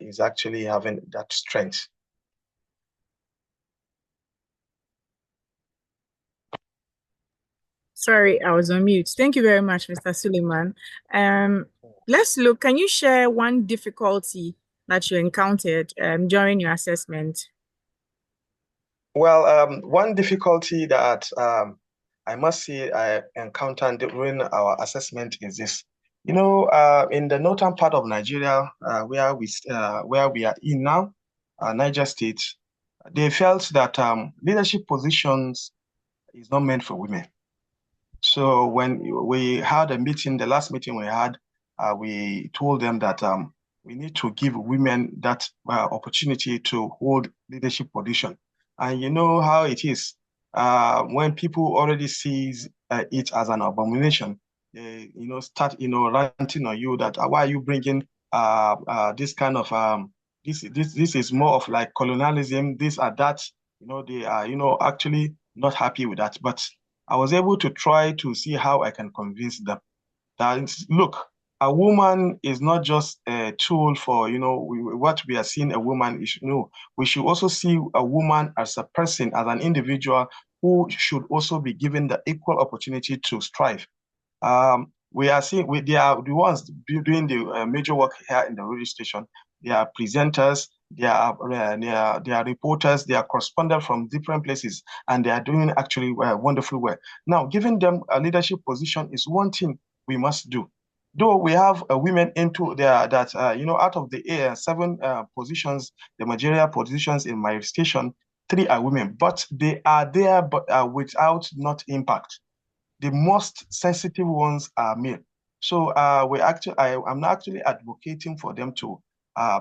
Speaker 8: is actually having that strength.
Speaker 6: Sorry, I was on mute. Thank you very much, Mr. Suleiman. Let's look, can you share one difficulty that you encountered during your assessment?
Speaker 8: Well, one difficulty that I must say I encountered during our assessment is this. You know, in the northern part of Nigeria, where we are in now, Niger State, they felt that leadership positions is not meant for women. So when we had a meeting, the last meeting we had, we told them that we need to give women that opportunity to hold leadership position. And you know how it is. When people already sees it as an abomination, they start ranting on you that why are you bringing this kind of this is more of like colonialism, this or that. They are actually not happy with that. But I was able to try to see how I can convince them that, look, a woman is not just a tool for, what we are seeing a woman is. We should also see a woman as a person, as an individual who should also be given the equal opportunity to strive. We are seeing they are the ones doing the major work here in the radio station. They are presenters, they are reporters, they are correspondents from different places, and they are doing actually wonderful work. Now, giving them a leadership position is one thing we must do. Though we have women into there that, out of the 7 positions, the managerial positions in my station, 3 are women, but they are there but without not impact. The most sensitive ones are male. So I'm actually advocating for them to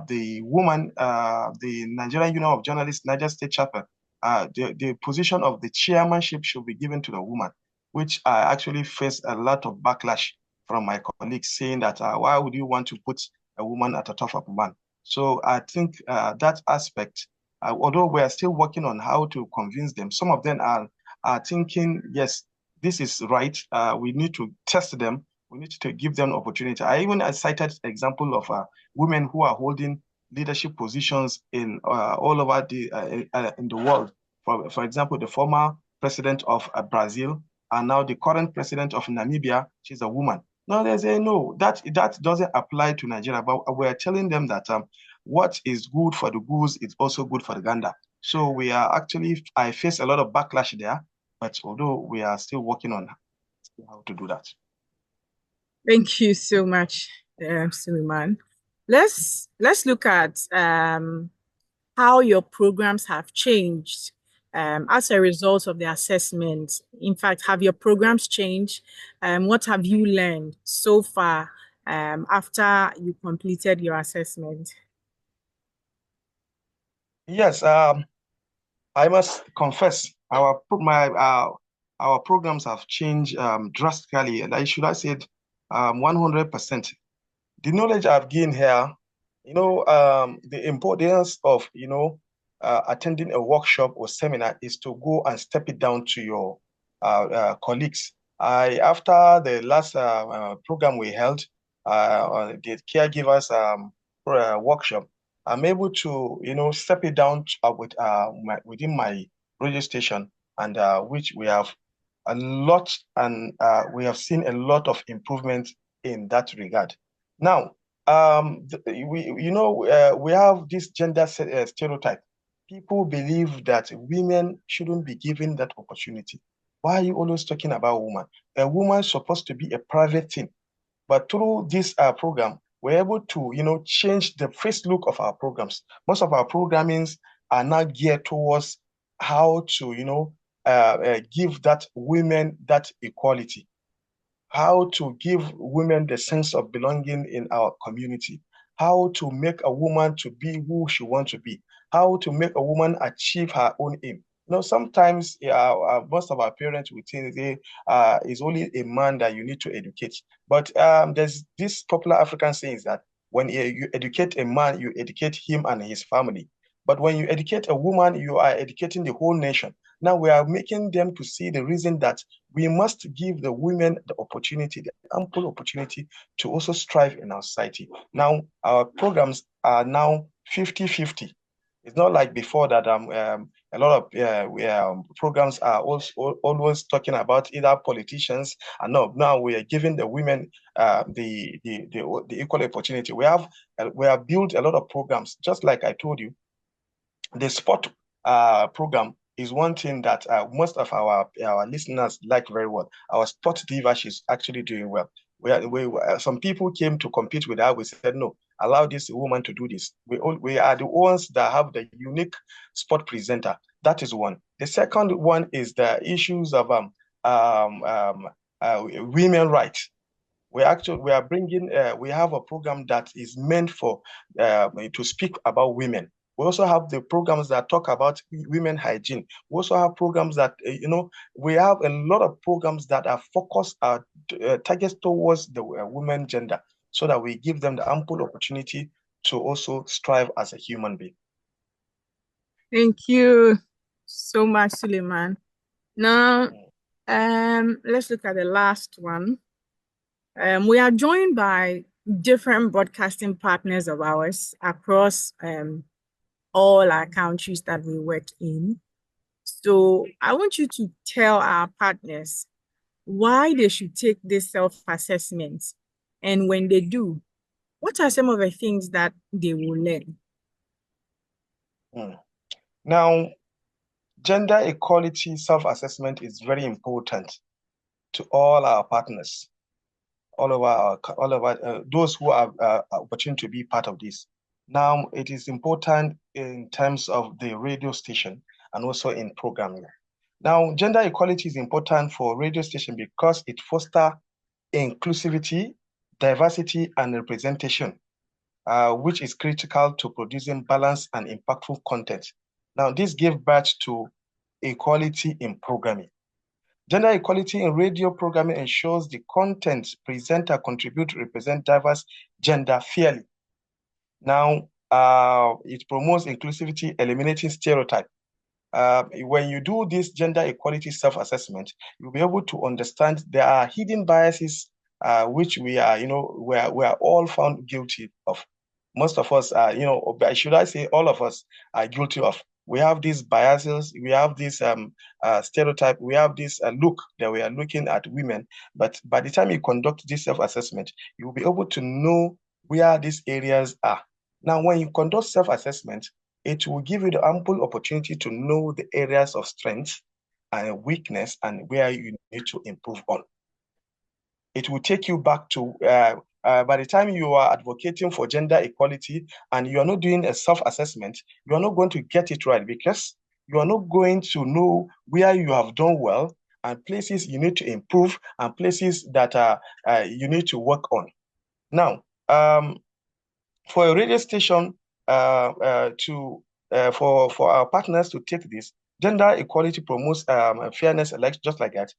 Speaker 8: the woman, the Nigerian Union of Journalists, Niger State Chapter, the position of the chairmanship should be given to the woman, which I actually face a lot of backlash from my colleagues saying that why would you want to put a woman at the top of a man? So I think that aspect, although we are still working on how to convince them, some of them are thinking, yes, this is right. We need to test them. We need to give them opportunity. I even cited example of women who are holding leadership positions in all over in the world. For example, the former president of Brazil and now the current president of Namibia, she's a woman. No, they say no, that doesn't apply to Nigeria. But we're telling them that what is good for the goose is also good for the gander. So we are actually, I face a lot of backlash there. But although we are still working on how to do that.
Speaker 6: Thank you so much, Suleiman. Let's look at how your programs have changed as a result of the assessment. In fact, have your programs changed? What have you learned so far after you completed your assessment?
Speaker 8: Yes, I must confess, our programs have changed drastically, and I should have said 100%. The knowledge I've gained here, the importance of attending a workshop or seminar is to go and step it down to your colleagues. After the last program we held, the caregivers workshop, I'm able to, step it down within my radio station, and which we have a lot, and we have seen a lot of improvement in that regard. Now, we have this gender stereotype. People believe that women shouldn't be given that opportunity. Why are you always talking about women? A woman is supposed to be a private thing. But through this program, we're able to, change the face look of our programs. Most of our programmings are now geared towards how to, give that women that equality, how to give women the sense of belonging in our community, how to make a woman to be who she wants to be, how to make a woman achieve her own aim. Sometimes most of our parents would say it's only a man that you need to educate. But there's this popular African saying that when you educate a man, you educate him and his family. But when you educate a woman, you are educating the whole nation. Now we are making them to see the reason that we must give the women the opportunity, the ample opportunity to also strive in our society. Now, our programs are now 50-50. It's not like before that a lot of programs are also always talking about either politicians. And no, now we are giving the women the equal opportunity. We have built a lot of programs, just like I told you. The sport program is one thing that most of our listeners like very well. Our sport diva, she's actually doing well. Some people came to compete with her. We said, no, allow this woman to do this. We are the ones that have the unique sport presenter. That is one. The second one is the issues of women rights. We are bringing, we have a program that is meant for to speak about women. We also have the programs that talk about women hygiene. We also have programs that, we have a lot of programs that are focused, targets towards the women gender, so that we give them the ample opportunity to also strive as a human being.
Speaker 6: Thank you so much, Suleiman. Now, let's look at the last one. We are joined by different broadcasting partners of ours across all our countries that we work in. So I want you to tell our partners why they should take this self-assessment. And when they do, what are some of the things that they will learn?
Speaker 8: Now, gender equality self-assessment is very important to all our partners, all of those who are opportunity to be part of this. Now, it is important in terms of the radio station and also in programming. Now, gender equality is important for radio station because it fosters inclusivity, diversity, and representation, which is critical to producing balanced and impactful content. Now, this gives birth to equality in programming. Gender equality in radio programming ensures the content presenter contribute to represent diverse gender fairly. Now, it promotes inclusivity, eliminating stereotype. When you do this gender equality self-assessment, you'll be able to understand there are hidden biases, which we are all found guilty of. Most of us, should I say all of us are guilty of. We have these biases, we have this stereotype, we have this look that we are looking at women. But by the time you conduct this self-assessment, you'll be able to know where these areas are. Now, when you conduct self-assessment, it will give you the ample opportunity to know the areas of strength and weakness and where you need to improve on. It will take you back to, by the time you are advocating for gender equality and you are not doing a self-assessment, you are not going to get it right because you are not going to know where you have done well and places you need to improve and places that you need to work on. Now, for a radio station for our partners to take this, gender equality promotes fairness, just like that.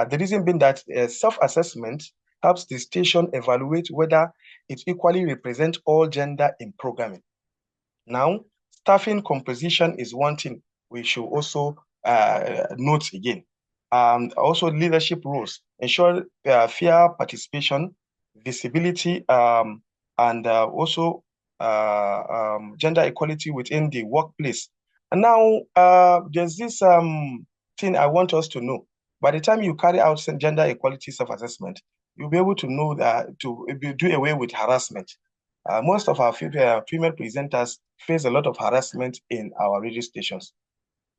Speaker 8: The reason being that self-assessment helps the station evaluate whether it equally represents all gender in programming. Now, staffing composition is one thing we should also note again. Also, leadership roles ensure fair participation, visibility, and also gender equality within the workplace. And now there's this thing I want us to know. By the time you carry out gender equality self-assessment, you'll be able to know that to do away with harassment. Most of our female presenters face a lot of harassment in our radio stations.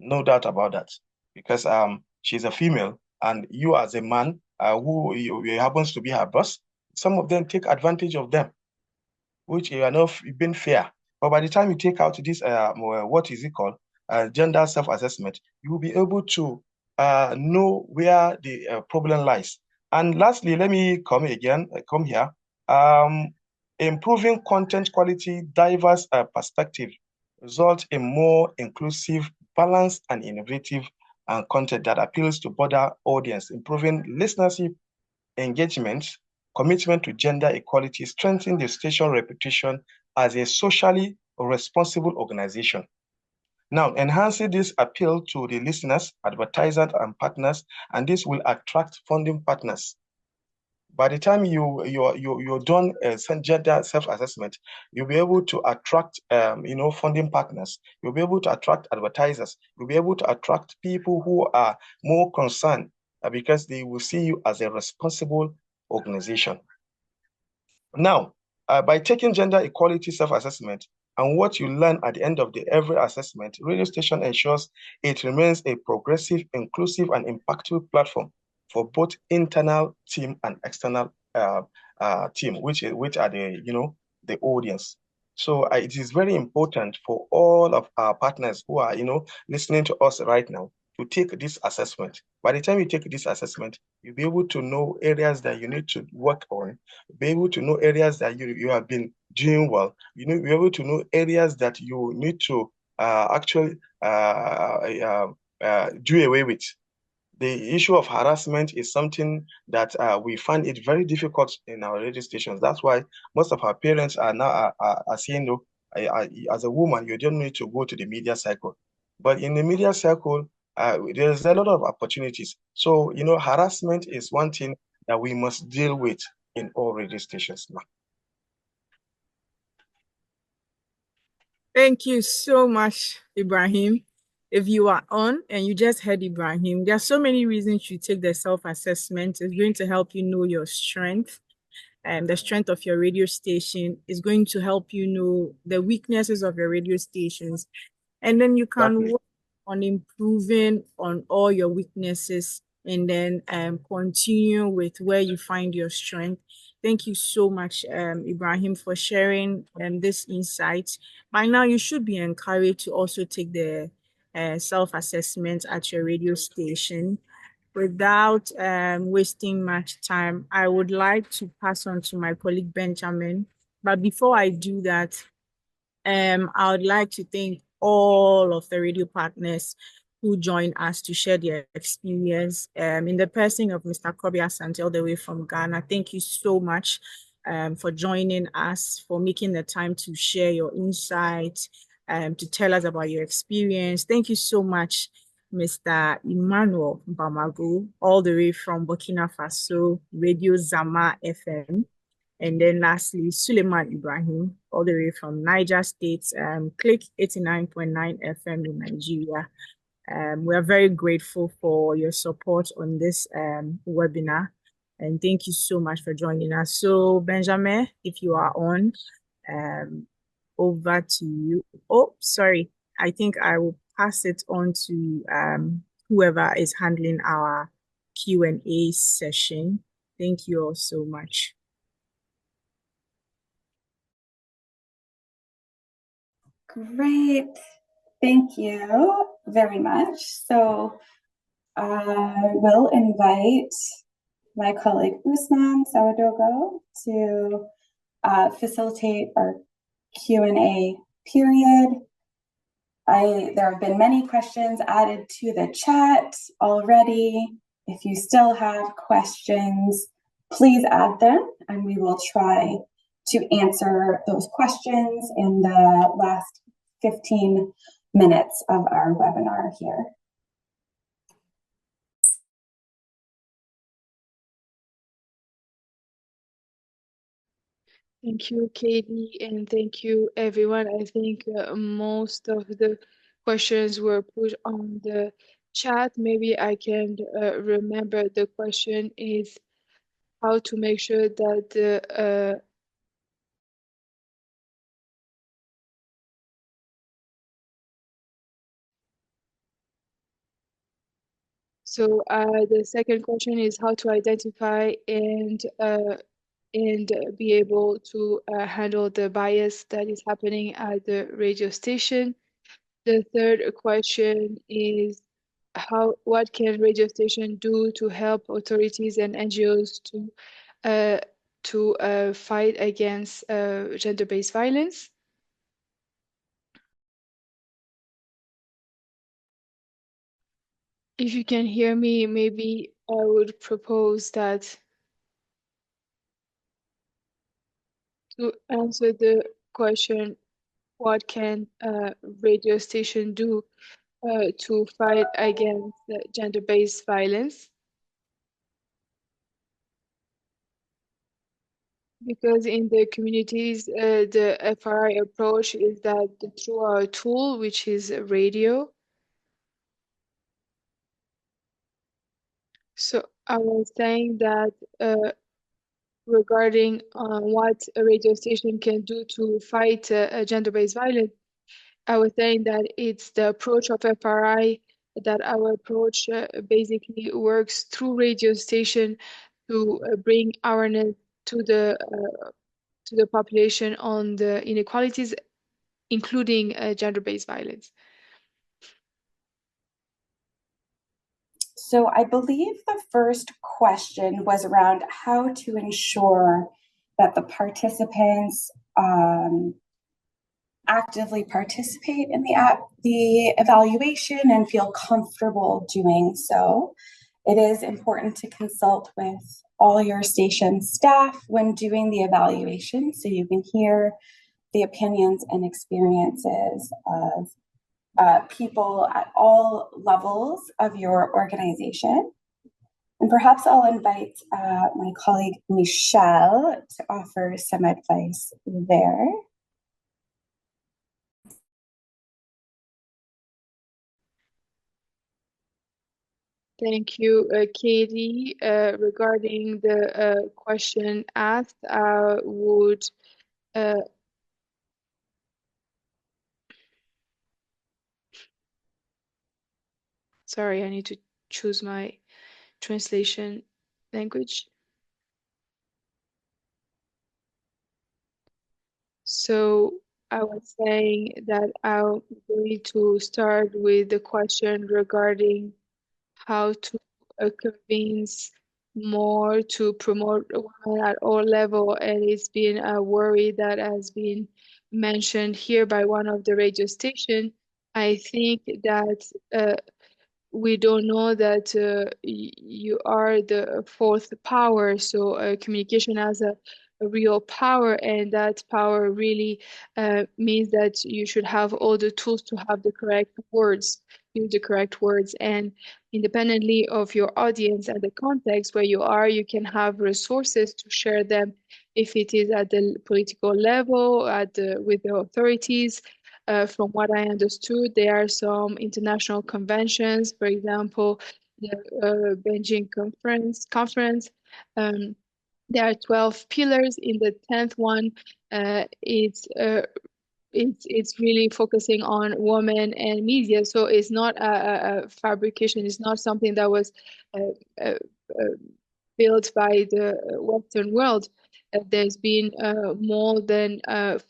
Speaker 8: No doubt about that, because she's a female and you as a man who happens to be her boss, some of them take advantage of them. which you are not being fair. But by the time you take out this, what is it called, gender self-assessment, you will be able to know where the problem lies. And lastly, let me come here. Improving content quality, diverse perspective result in more inclusive, balanced, and innovative content that appeals to broader audience, improving listenership, engagement, commitment to gender equality, strengthening the station reputation as a socially responsible organization. Now, enhancing this appeal to the listeners, advertisers, and partners, and this will attract funding partners. By the time you're done gender self-assessment, you'll be able to attract funding partners. You'll be able to attract advertisers. You'll be able to attract people who are more concerned because they will see you as a responsible organization. Now, by taking gender equality self-assessment and what you learn at the end of every assessment, radio station ensures it remains a progressive, inclusive, and impactful platform for both internal team and external team, which are the audience. So it is very important for all of our partners who are listening to us right now to take this assessment. By the time you take this assessment, you'll be able to know areas that you need to work on, be able to know areas that you have been doing well, be able to know areas that you need to actually do away with. The issue of harassment is something that we find it very difficult in our radio stations. That's why most of our parents are now saying, no, as a woman, you don't need to go to the media cycle. But in the media cycle, there's a lot of opportunities. So, harassment is one thing that we must deal with in all radio stations now.
Speaker 6: Thank you so much, Ibrahim. If you are on and you just heard Ibrahim, there are so many reasons you take the self-assessment. It's going to help you know your strength and the strength of your radio station. Is going to help you know the weaknesses of your radio stations. And then you can work on improving on all your weaknesses and then continue with where you find your strength. Thank you so much, Ibrahim, for sharing this insight. By now, you should be encouraged to also take the self-assessment at your radio station. Without wasting much time, I would like to pass on to my colleague Benjamin. But before I do that, I would like to thank all of the radio partners who joined us to share their experience in the person of Mr. Kobe Asante all the way from Ghana. Thank you so much for joining us, for making the time to share your insights, to tell us about your experience. Thank you so much, Mr. Emmanuel Bamago, all the way from Burkina Faso, Radio Zama FM. And then lastly, Suleiman Ibrahim, all the way from Niger State, Click 89.9 FM in Nigeria. We are very grateful for your support on this webinar. And thank you so much for joining us. So Benjamin, if you are on, over to you. Oh, sorry. I think I will pass it on to whoever is handling our Q&A session. Thank you all so much.
Speaker 1: Great. Thank you very much. So I will invite my colleague Usman Sawadogo to facilitate our Q&A period. There have been many questions added to the chat already. If you still have questions, please add them and we will try to answer those questions in the last 15 minutes of our webinar here.
Speaker 3: Thank you, Katie, and thank you, everyone. I think most of the questions were put on the chat. Maybe I can remember the question is how to make sure that the So the second question is how to identify and and be able to handle the bias that is happening at the radio station. The third question is what can radio station do to help authorities and NGOs to fight against gender-based violence? If you can hear me, maybe I would propose that to answer the question, what can radio station do to fight against gender-based violence? Because in the communities, the FRI approach is that through our tool, which is radio. So I was saying that regarding what a radio station can do to fight gender-based violence, I was saying that it's the approach of FRI, that our approach basically works through radio station to bring awareness to the population on the inequalities, including gender-based violence.
Speaker 1: So I believe the first question was around how to ensure that the participants actively participate in the evaluation and feel comfortable doing so. It is important to consult with all your station staff when doing the evaluation so you can hear the opinions and experiences of people at all levels of your organization. And perhaps I'll invite my colleague Michelle to offer some advice there.
Speaker 3: Thank you, Katie. Regarding the question asked, I would sorry, I need to choose my translation language. So I was saying that I'm going to start with the question regarding how to convince more to promote women at all level, and it's been a worry that has been mentioned here by one of the radio station. I think that we don't know that you are the fourth power, so communication has a real power, and that power really means that you should have all the tools to have the correct words, use the correct words, and independently of your audience and the context where you are, you can have resources to share them if it is at the political level, with the authorities. From what I understood, there are some international conventions, for example, the Beijing conference. There are 12 pillars. In the 10th one, it's really focusing on women and media. So it's not a fabrication. It's not something that was built by the Western world. There's been more than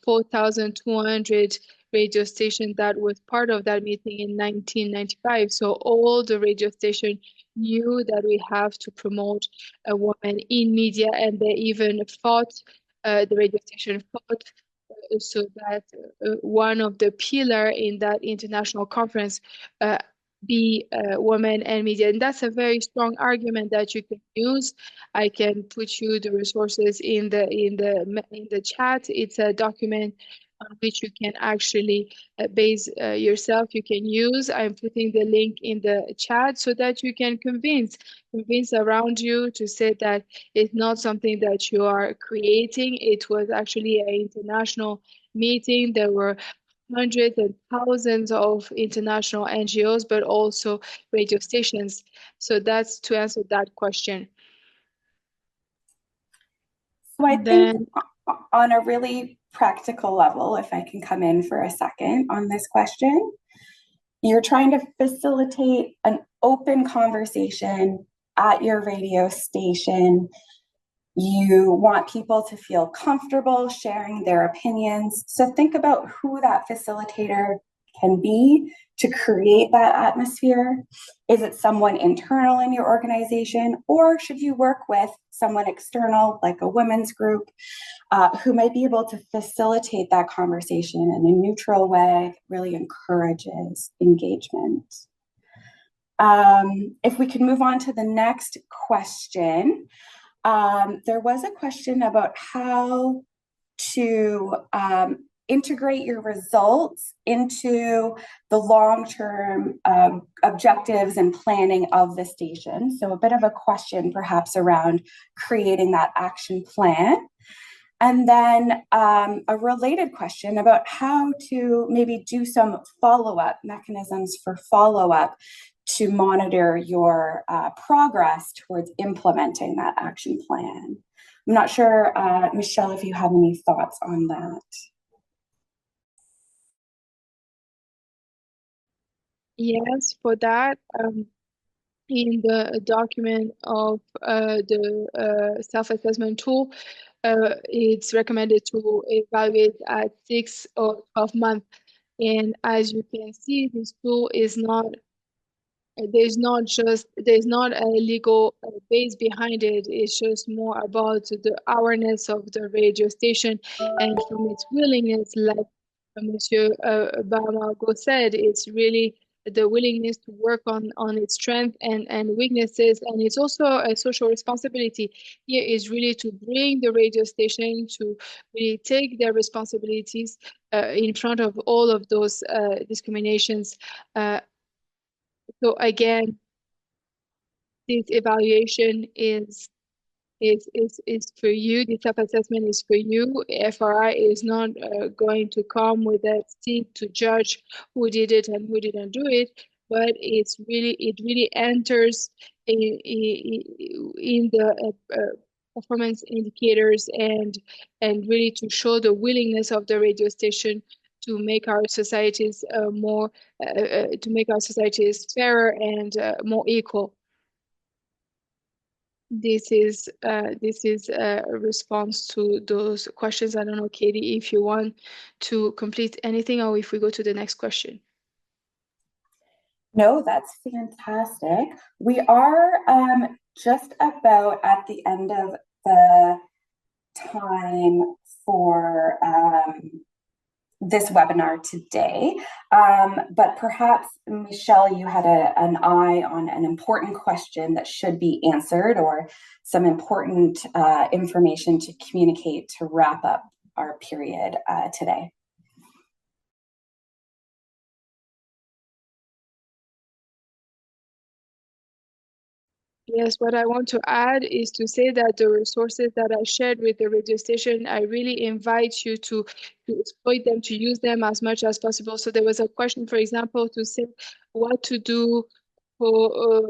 Speaker 3: 4,200 radio station that was part of that meeting in 1995. So all the radio station knew that we have to promote a woman in media, and they even fought, the radio station fought so that one of the pillar in that international conference be women and media. And that's a very strong argument that you can use. I can put you the resources in the chat. It's a document on which you can actually base yourself. You can use. I'm putting the link in the chat so that you can convince around you to say that it's not something that you are creating. It was actually an international meeting. There were hundreds and thousands of international NGOs, but also radio stations. So that's to answer that question.
Speaker 1: So I think on a really practical level, if I can come in for a second on this question, you're trying to facilitate an open conversation at your radio station. You want people to feel comfortable sharing their opinions. So think about who that facilitator can be to create that atmosphere. Is it someone internal in your organization, or should you work with someone external, like a women's group, who might be able to facilitate that conversation in a neutral way that really encourages engagement? If we can move on to the next question. There was a question about how to integrate your results into the long-term objectives and planning of the station. So a bit of a question perhaps around creating that action plan. And then a related question about how to maybe do some follow-up mechanisms for follow-up to monitor your progress towards implementing that action plan. I'm not sure, Michelle, if you have any thoughts on that.
Speaker 3: Yes, for that, in the document of the self-assessment tool, it's recommended to evaluate at 6 or 12 months. And as you can see, this tool is not, there's not a legal base behind it. It's just more about the awareness of the radio station and from its willingness, like Monsieur Bamako said, it's really the willingness to work on its strength and weaknesses. And it's also a social responsibility. Here is really to bring the radio station to really take their responsibilities in front of all of those discriminations. So again, this evaluation is for you. The self-assessment is for you. FRI is not going to come with a seat to judge who did it and who didn't do it, but it really enters in the performance indicators and really to show the willingness of the radio station to make our societies fairer and more equal. This is a response to those questions. I don't know, Katie, if you want to complete anything or if we go to the next question.
Speaker 1: No, that's fantastic. We are just about at the end of the time for this webinar today, but perhaps, Michelle, you had an eye on an important question that should be answered, or some important information to communicate to wrap up our period today.
Speaker 3: Yes, what I want to add is to say that the resources that I shared with the radio station, I really invite you to exploit them, to use them as much as possible. So there was a question, for example, to say what to do for,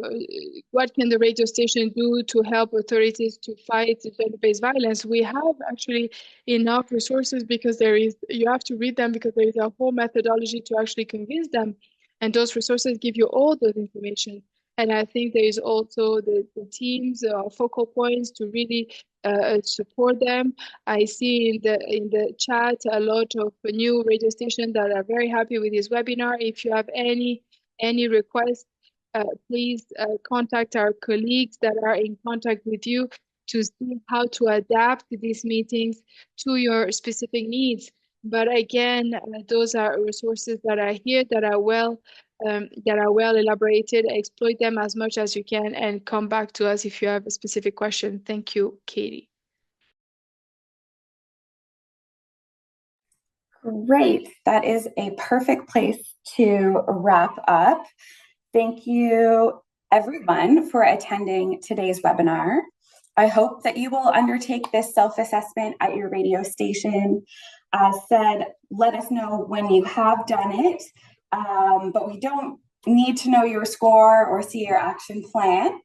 Speaker 3: what can the radio station do to help authorities to fight gender-based violence? We have actually enough resources because you have to read them because there is a whole methodology to actually convince them. And those resources give you all those information. And I think there is also the teams, focal points to really support them. I see in the chat a lot of new radio stations that are very happy with this webinar. If you have any requests, please contact our colleagues that are in contact with you to see how to adapt these meetings to your specific needs. But again, those are resources that are here that are well elaborated. Exploit them as much as you can and come back to us if you have a specific question. Thank you, Katie.
Speaker 1: Great. That is a perfect place to wrap up. Thank you, everyone, for attending today's webinar. I hope that you will undertake this self-assessment at your radio station. As said, let us know when you have done it, but we don't need to know your score or see your action plan.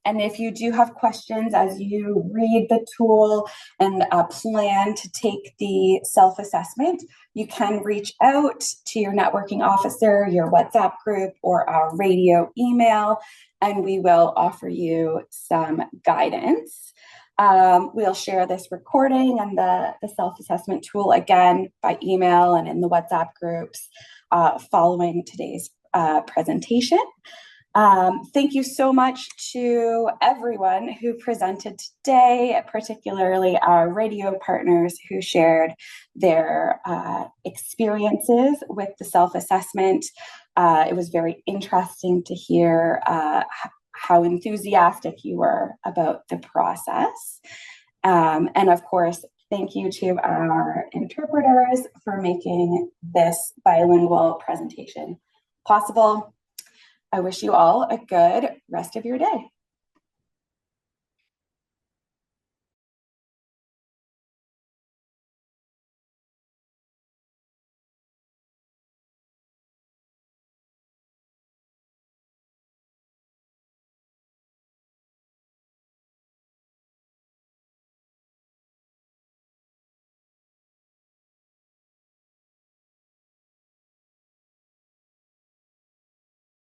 Speaker 1: And if you do have questions as you read the tool and plan to take the self-assessment, you can reach out to your networking officer, your WhatsApp group, or our radio email, and we will offer you some guidance. We'll share this recording and the self-assessment tool again by email and in the WhatsApp groups following today's presentation. Thank you so much to everyone who presented today, particularly our radio partners who shared their experiences with the self-assessment. It was very interesting to hear how enthusiastic you were about the process. And of course, thank you to our interpreters for making this bilingual presentation possible. I wish you all a good rest of your day.